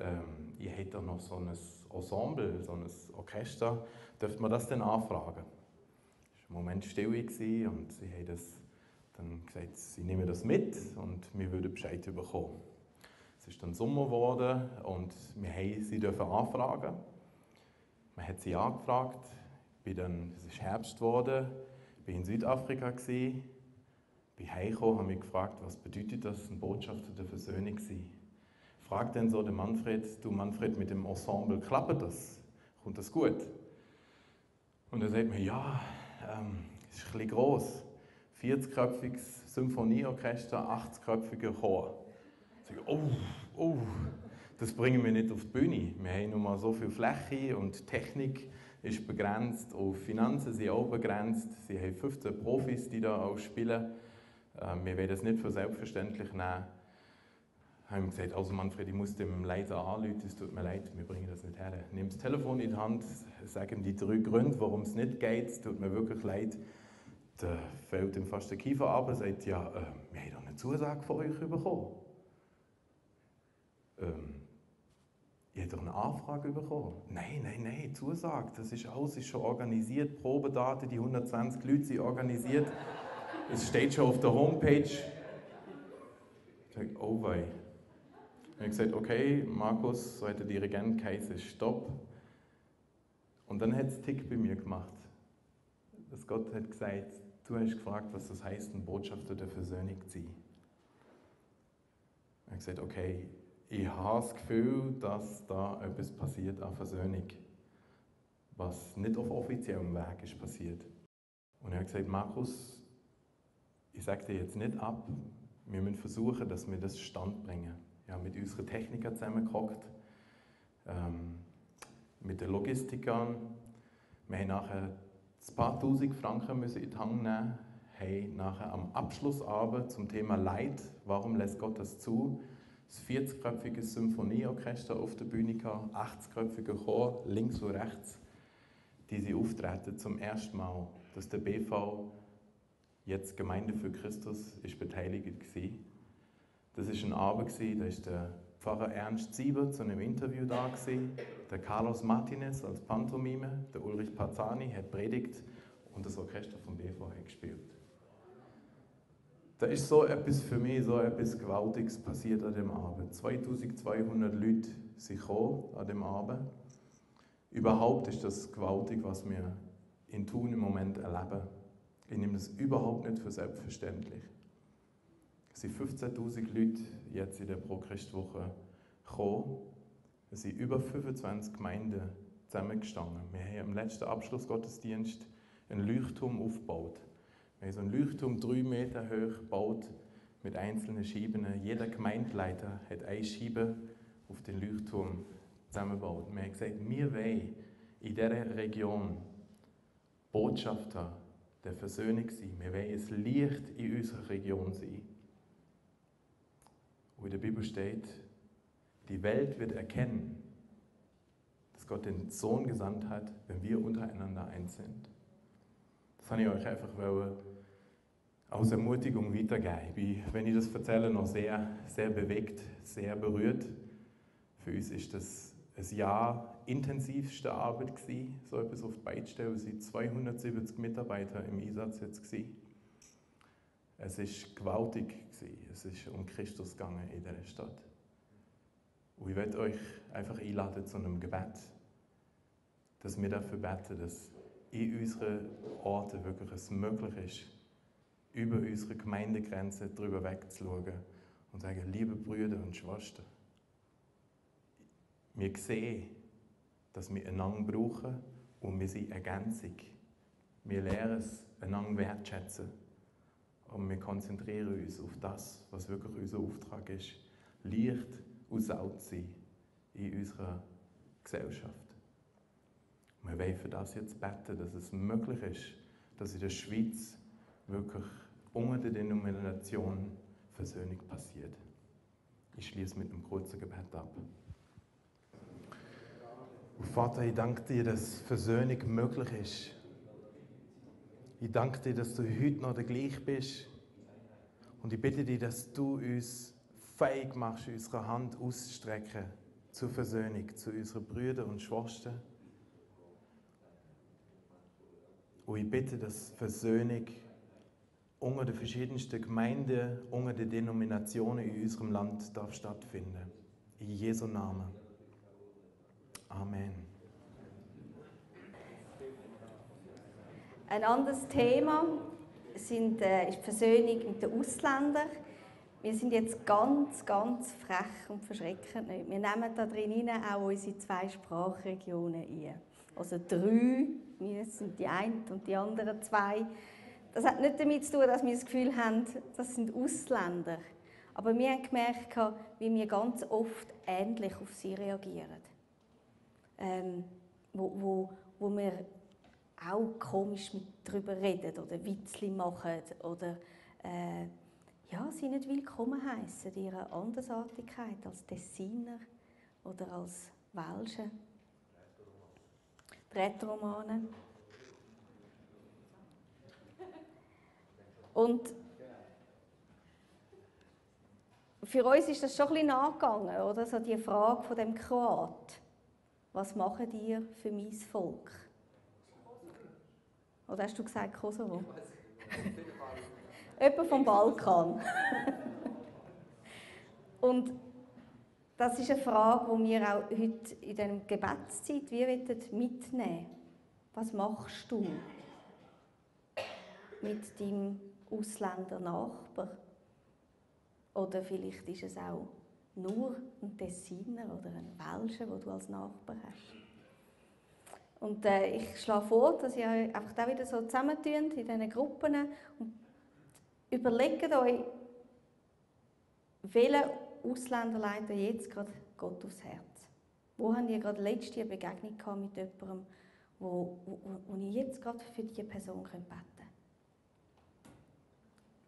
C: ihr habt doch noch so ein Ensemble, so ein Orchester, dürft man das denn anfragen? Es war im Moment still und sie haben das dann gesagt, sie nehmen das mit und wir würden Bescheid bekommen. Es ist dann Sommer geworden und wir haben sie dürfen anfragen. Man hat sie angefragt, es ist Herbst geworden. Ich war in Südafrika, bin heimgekommen, habe mich gefragt, was bedeutet das, ein Botschafter der Versöhnung sein? Fragt dann so der Manfred, du Manfred, mit dem Ensemble, klappt das? Kommt das gut? Und er sagt mir, ja, es ist ein bisschen gross. 40-köpfiges Symphonieorchester, 80-köpfiger Chor. Ich sage, oh, das bringen wir nicht auf die Bühne. Wir haben nur mal so viel Fläche und Technik ist begrenzt, auch Finanzen sind auch begrenzt. Sie haben 15 Profis, die da auch spielen. Wir wollen das nicht für selbstverständlich nehmen. Haben gesagt, also Manfred, ich muss dem Leiter anrufen, es tut mir leid, wir bringen das nicht her. Nimm das Telefon in die Hand, sagen die 3 Gründe, warum es nicht geht, es tut mir wirklich leid. Da fällt ihm fast der Kiefer ab und sagt, ja, wir haben doch eine Zusage von euch bekommen. Ihr habt doch eine Anfrage bekommen. Nein, Zusage, das ist alles ist schon organisiert, Probedaten, die 120 Leute sind organisiert. Es steht schon auf der Homepage. Ich sage, oh wei. Ich habe gesagt, okay, Markus, so hat der Dirigent geheißen, stopp. Und dann hat es Tick bei mir gemacht. Dass Gott hat gesagt, du hast gefragt, was das heisst, ein Botschafter der Versöhnung zu sein. Ich habe gesagt, okay, ich habe das Gefühl, dass da etwas passiert an Versöhnung, was nicht auf offiziellem Weg ist passiert. Und er hat gesagt, Markus, ich sage dir jetzt nicht ab, wir müssen versuchen, dass wir das zustande bringen. Ich habe mit unseren Technikern zusammengehockt, mit den Logistikern. Wir haben nachher ein paar Tausend Franken müssen in die Hand nehmen, haben nachher am Abschlussabend zum Thema Leid, warum lässt Gott das zu, ein 40-köpfiges Symphonieorchester auf der Bühne gehabt, 80-köpfiger Chor, links und rechts, die sie auftreten zum ersten Mal, dass der BV, jetzt Gemeinde für Christus, ist beteiligt war. Das war ein Abend, da war der Pfarrer Ernst Sieber zu einem Interview da, der Carlos Martinez als Pantomime, der Ulrich Parzani hat predigt und das Orchester vom BV hat gespielt. Da ist so etwas für mich, so etwas Gewaltiges passiert an dem Abend. 2200 Leute sind gekommen an dem Abend. Überhaupt ist das gewaltig, was wir in Thun im Moment erleben. Ich nehme das überhaupt nicht für selbstverständlich. Es sind 15'000 Leute jetzt in der Pro-Christ-Woche gekommen. Es sind über 25 Gemeinden zusammengestanden. Wir haben im letzten Abschlussgottesdienst einen Leuchtturm aufgebaut. Wir haben so einen Leuchtturm 3 Meter hoch gebaut mit einzelnen Scheiben. Jeder Gemeindeleiter hat eine Scheibe auf den Leuchtturm zusammengebaut. Wir haben gesagt, wir wollen in dieser Region Botschafter der Versöhnung sein. Wir wollen ein Licht in unserer Region sein. Und in der Bibel steht, die Welt wird erkennen, dass Gott den Sohn gesandt hat, wenn wir untereinander eins sind. Das habe ich euch einfach als Ermutigung weitergeben. Ich bin, wenn ich das erzähle, noch sehr, sehr bewegt, sehr berührt. Für uns ist das ein Jahr intensivste Arbeit gewesen, so etwas auf die Beine zu stellen. Es waren 270 Mitarbeiter im Einsatz jetzt gewesen. Es war gewaltig gewesen. Es ist um Christus gegangen in dieser Stadt. Und ich möchte euch einfach einladen zu einem Gebet, dass wir dafür beten, dass in unseren Orten wirklich es möglich ist, über unsere Gemeindegrenzen darüber wegzuschauen und zu sagen, liebe Brüder und Schwestern, wir sehen, dass wir einander brauchen und wir sind Ergänzung. Wir lernen es, einander wertschätzen. Und wir konzentrieren uns auf das, was wirklich unser Auftrag ist. Licht und Salz sein in unserer Gesellschaft. Wir wollen für das jetzt beten, dass es möglich ist, dass in der Schweiz wirklich unter der Denomination Versöhnung passiert. Ich schließe mit einem kurzen Gebet ab. Und Vater, ich danke dir, dass Versöhnung möglich ist. Ich danke dir, dass du heute noch der gleich bist. Und ich bitte dich, dass du uns fähig machst, unsere Hand auszustrecken zur Versöhnung, zu unseren Brüdern und Schwestern. Und ich bitte, dass Versöhnung unter den verschiedensten Gemeinden, unter den Denominationen in unserem Land darf stattfinden. In Jesu Namen. Amen.
B: Ein anderes Thema ist die Versöhnung mit den Ausländern. Wir sind jetzt ganz, ganz frech und verschrecken nicht. Wir nehmen da drin auch unsere 2 Sprachregionen ein. Also 3, wir sind die eine und die anderen 2. Das hat nicht damit zu tun, dass wir das Gefühl haben, das sind Ausländer. Aber wir haben gemerkt, wie wir ganz oft ähnlich auf sie reagieren. Wo wir auch komisch darüber reden oder Witzli machen oder sie nicht willkommen heißen in ihrer Andersartigkeit als Tessiner oder als Welsche. Die Rätoromanen. Und für uns ist das schon ein bisschen nachgegangen, oder? So die Frage von dem Kroat. Was machen ihr für mein Volk? Oder hast du gesagt Kosovo? Jemand vom Balkan. Und das ist eine Frage, die wir auch heute in dieser Gebetszeit mitnehmen wollen. Was machst du mit deinem Ausländer-Nachbar? Oder vielleicht ist es auch nur ein Tessiner oder ein Welscher, den du als Nachbar hast. Und ich schlage vor, dass ihr euch einfach da wieder so zusammentut in diesen Gruppen und überlegt euch, welchen Ausländer leitet jetzt gerade Gott aufs Herz? Wo habt ihr gerade letzte Begegnung gehabt mit jemandem, wo ihr jetzt gerade für diese Person beten könnt?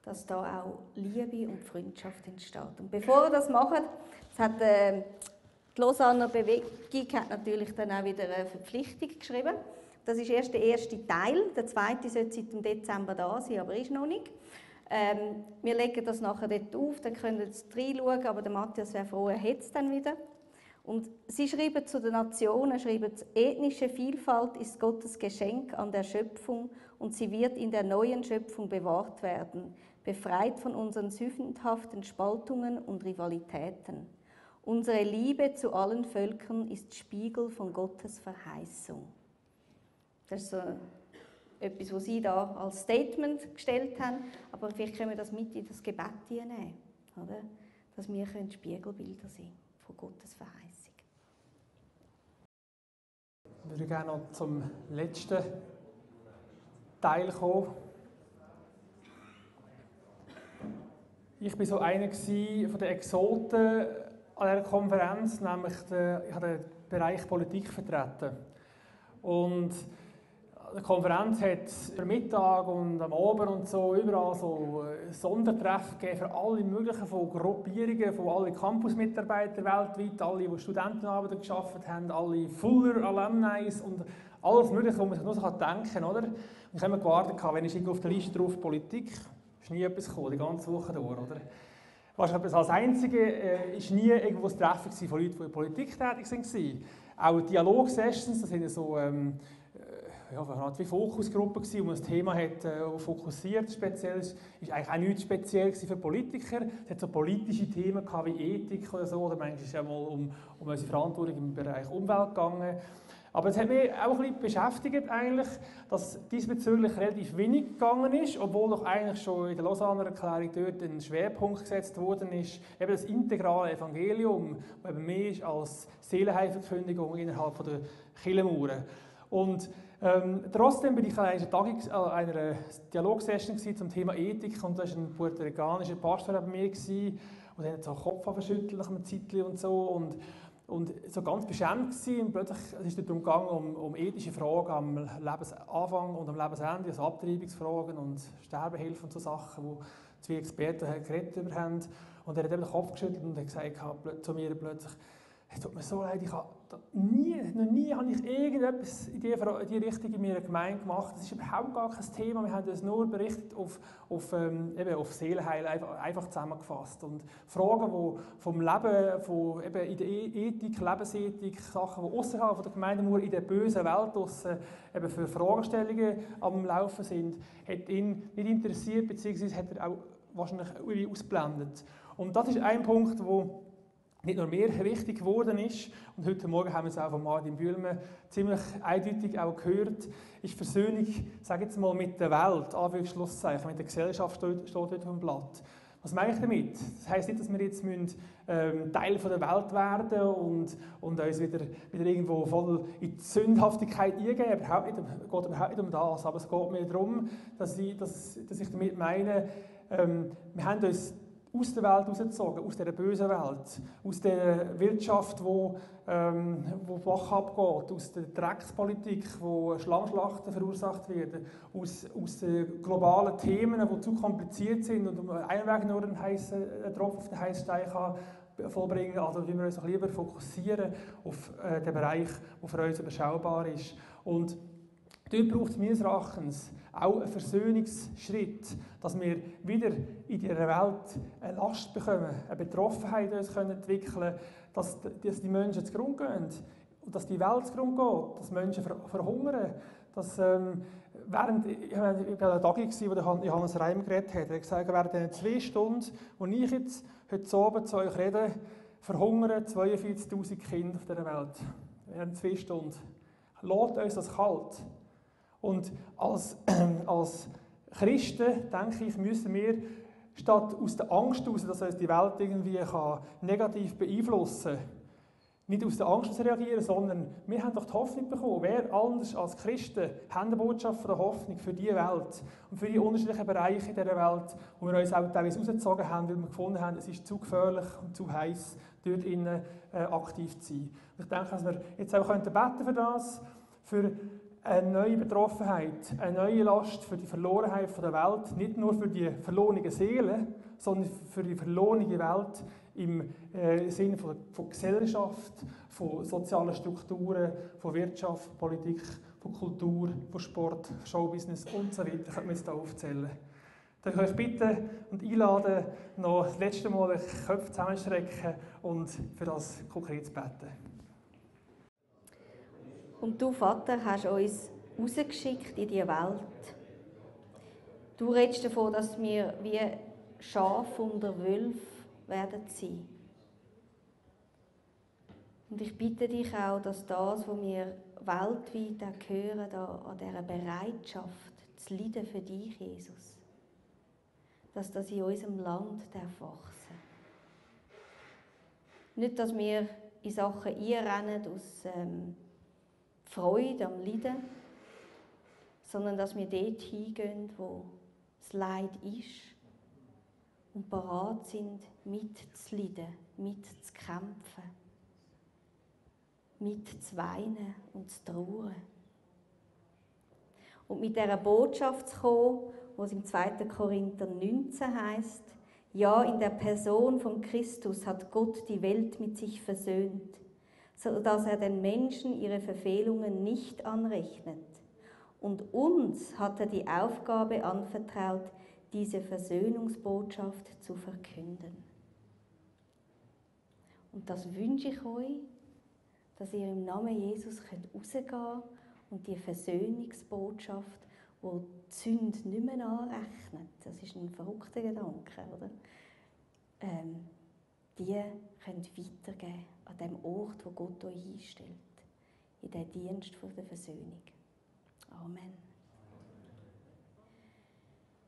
B: Dass da auch Liebe und Freundschaft entsteht. Und bevor ihr das macht, die Lausanner Bewegung hat natürlich dann auch wieder eine Verpflichtung geschrieben. Das ist erst der erste Teil. Der zweite sollte seit dem Dezember da sein, aber ist noch nicht. Wir legen das nachher dort auf, dann könnt ihr reinschauen, aber der Matthias wäre froh, er hat es dann wieder. Und sie schreiben zu den Nationen, ethnische Vielfalt ist Gottes Geschenk an der Schöpfung und sie wird in der neuen Schöpfung bewahrt werden, befreit von unseren sündhaften Spaltungen und Rivalitäten. Unsere Liebe zu allen Völkern ist Spiegel von Gottes Verheißung. Das ist so etwas, was Sie da als Statement gestellt haben, aber vielleicht können wir das mit in das Gebet hineinnehmen, oder? Dass wir Spiegelbilder sein von Gottes Verheißung.
D: Ich würde gerne noch zum letzten Teil kommen. Ich war so einer von den Exoten an dieser Konferenz, nämlich ich habe den Bereich Politik vertreten. Und die Konferenz hat am Mittag und am Abend und so überall so Sondertreffen gegeben für alle möglichen von Gruppierungen, von allen Campusmitarbeitern weltweit, alle, die Studentenarbeit gearbeitet haben, alle Fuller Alumni und alles Mögliche, wo man sich nur so denken kann, oder? Und ich habe immer gewartet, wenn ich auf der Liste drauf Politik, ist nie etwas gekommen, die ganze Woche durch, oder? Wahrscheinlich als Einzige war nie irgendwo das Treffen von Leuten, die in Politik tätig waren. Auch Dialog-Sessions, das sind so wie Fokusgruppen, wo man das Thema hat, fokussiert. Speziell ist eigentlich auch nichts speziell für Politiker. Es hat so politische Themen wie Ethik oder so, oder manchmal ist es ja mal um unsere Verantwortung im Bereich Umwelt gegangen. Aber es hat mich auch ein bisschen beschäftigt, eigentlich, dass diesbezüglich relativ wenig gegangen ist, obwohl doch eigentlich schon in der Lausanner Erklärung dort ein Schwerpunkt gesetzt worden ist, eben das integrale Evangelium, das eben mehr ist als Seelenheilverkündigung innerhalb der Kirchenmauern. Und trotzdem bin ich an einer Dialogsession zum Thema Ethik und da war ein puerto-ricanischer Pastor bei mir und er hat so den Kopf verschüttelt nach einem Zeitchen und so und so ganz beschämt gewesen. Und plötzlich ist es darum gegangen, um ethische Fragen am Lebensanfang und am Lebensende, also Abtreibungsfragen und Sterbehilfe und so Sachen, wo zwei Experten geredet haben. Und er hat eben den Kopf geschüttelt und hat gesagt zu mir plötzlich, es tut mir so leid, noch nie habe ich irgendetwas in die Richtung in meiner Gemeinde gemacht. Das ist überhaupt gar kein Thema. Wir haben das nur berichtet auf Seelenheil, einfach zusammengefasst. Und Fragen, die vom Leben, von eben in der Ethik, Lebensethik, Sachen, die außerhalb der Gemeinde nur in der bösen Welt draussen, eben für Fragestellungen am Laufen sind, hat ihn nicht interessiert, beziehungsweise hat er auch wahrscheinlich ausgeblendet. Und das ist ein Punkt, wo nicht nur mir wichtig geworden ist, und heute Morgen haben wir es auch von Martin Bühlmann ziemlich eindeutig auch gehört, ist Versöhnung, sage jetzt mal, mit der Welt, Anführungszeichen, mit der Gesellschaft steht dort auf dem Blatt. Was meine ich damit? Das heisst nicht, dass wir jetzt Teil von der Welt werden und uns wieder irgendwo voll in die Sündhaftigkeit eingeben. Es geht überhaupt nicht um das, aber es geht mir darum, dass ich damit meine, wir haben uns aus der Welt rausgezogen, aus dieser bösen Welt, aus der Wirtschaft, wo Bach abgeht, aus der Dreckspolitik, wo Schlammschlachten verursacht werden, aus den globalen Themen, die zu kompliziert sind und einen Weg nur einen Tropfen auf den heißen Stein kann vollbringen. Also wir uns lieber fokussieren auf den Bereich, der für uns überschaubar ist. Und dort braucht es meines Erachtens auch ein Versöhnungsschritt, dass wir wieder in dieser Welt eine Last bekommen, eine Betroffenheit uns entwickeln können, dass die Menschen zugrunde gehen und dass die Welt zugrunde geht, dass Menschen verhungern, dass ich war an der Tagung, wo Johannes Reimer geredet hat. Er hat gesagt, während den 2 Stunden, wo ich jetzt heute Abend zu euch rede, verhungern 42'000 Kinder auf dieser Welt. Während 2 Stunden. Lasst uns das kalt. Und als Christen, denke ich, müssen wir statt aus der Angst heraus, dass uns die Welt irgendwie negativ beeinflussen kann, nicht aus der Angst reagieren, sondern wir haben doch die Hoffnung bekommen. Wer anders als Christen haben eine Botschaft der Hoffnung für diese Welt und für die unterschiedlichen Bereiche in dieser Welt, wo wir uns auch teilweise rausgezogen haben, weil wir gefunden haben, es ist zu gefährlich und zu heiß, dort innen aktiv zu sein. Und ich denke, dass wir jetzt auch beten für das, für eine neue Betroffenheit, eine neue Last für die Verlorenheit der Welt, nicht nur für die verlorenen Seelen, sondern für die verlorene Welt im Sinne von Gesellschaft, von sozialen Strukturen, von Wirtschaft, Politik, von Kultur, von Sport, Showbusiness und so weiter. Ich könnte mir jetzt hier aufzählen. Darf ich euch bitten und einladen, noch das letzte Mal die Köpfe zusammenstrecken und für das konkret zu beten.
B: Und du, Vater, hast uns rausgeschickt in die Welt. Du redest davon, dass wir wie Schafe unter Wölfen werden sein. Und ich bitte dich auch, dass das, was wir weltweit auch hören, an dieser Bereitschaft zu leiden für dich, Jesus, dass das in unserem Land wachsen. Nicht, dass wir in Sachen einrennen aus Freude am Leiden, sondern dass wir dort hingehen, wo das Leid ist und bereit sind, mitzuleiden, mitzukämpfen, mitzuweinen und zu trauern. Und mit dieser Botschaft zu kommen, wo es im 2. Korinther 19 heisst, ja, in der Person von Christus hat Gott die Welt mit sich versöhnt, sodass er den Menschen ihre Verfehlungen nicht anrechnet. Und uns hat er die Aufgabe anvertraut, diese Versöhnungsbotschaft zu verkünden. Und das wünsche ich euch, dass ihr im Namen Jesus rausgehen könnt und die Versöhnungsbotschaft, die die Sünde nicht mehr anrechnet, das ist ein verrückter Gedanke, oder? Die könnt weitergeben an dem Ort, wo Gott euch einstellt, in den Dienst der Versöhnung. Amen.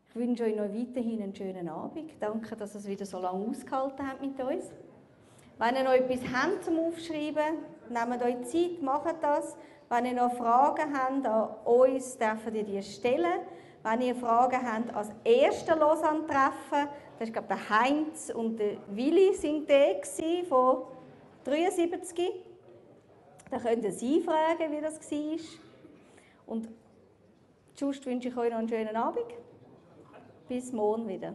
B: Ich wünsche euch noch weiterhin einen schönen Abend. Danke, dass ihr es wieder so lange ausgehalten habt mit uns. Wenn ihr noch etwas habt zum Aufschreiben, nehmt euch Zeit, macht das. Wenn ihr noch Fragen habt an uns, dürft ihr die stellen. Wenn ihr Fragen habt als ersten Lausanne-Treffen, das war, glaube ich, der Heinz und der Willi sind da von 73. Da könnt ihr sie fragen, wie das war. Und sonst wünsche ich euch noch einen schönen Abend. Bis morgen wieder.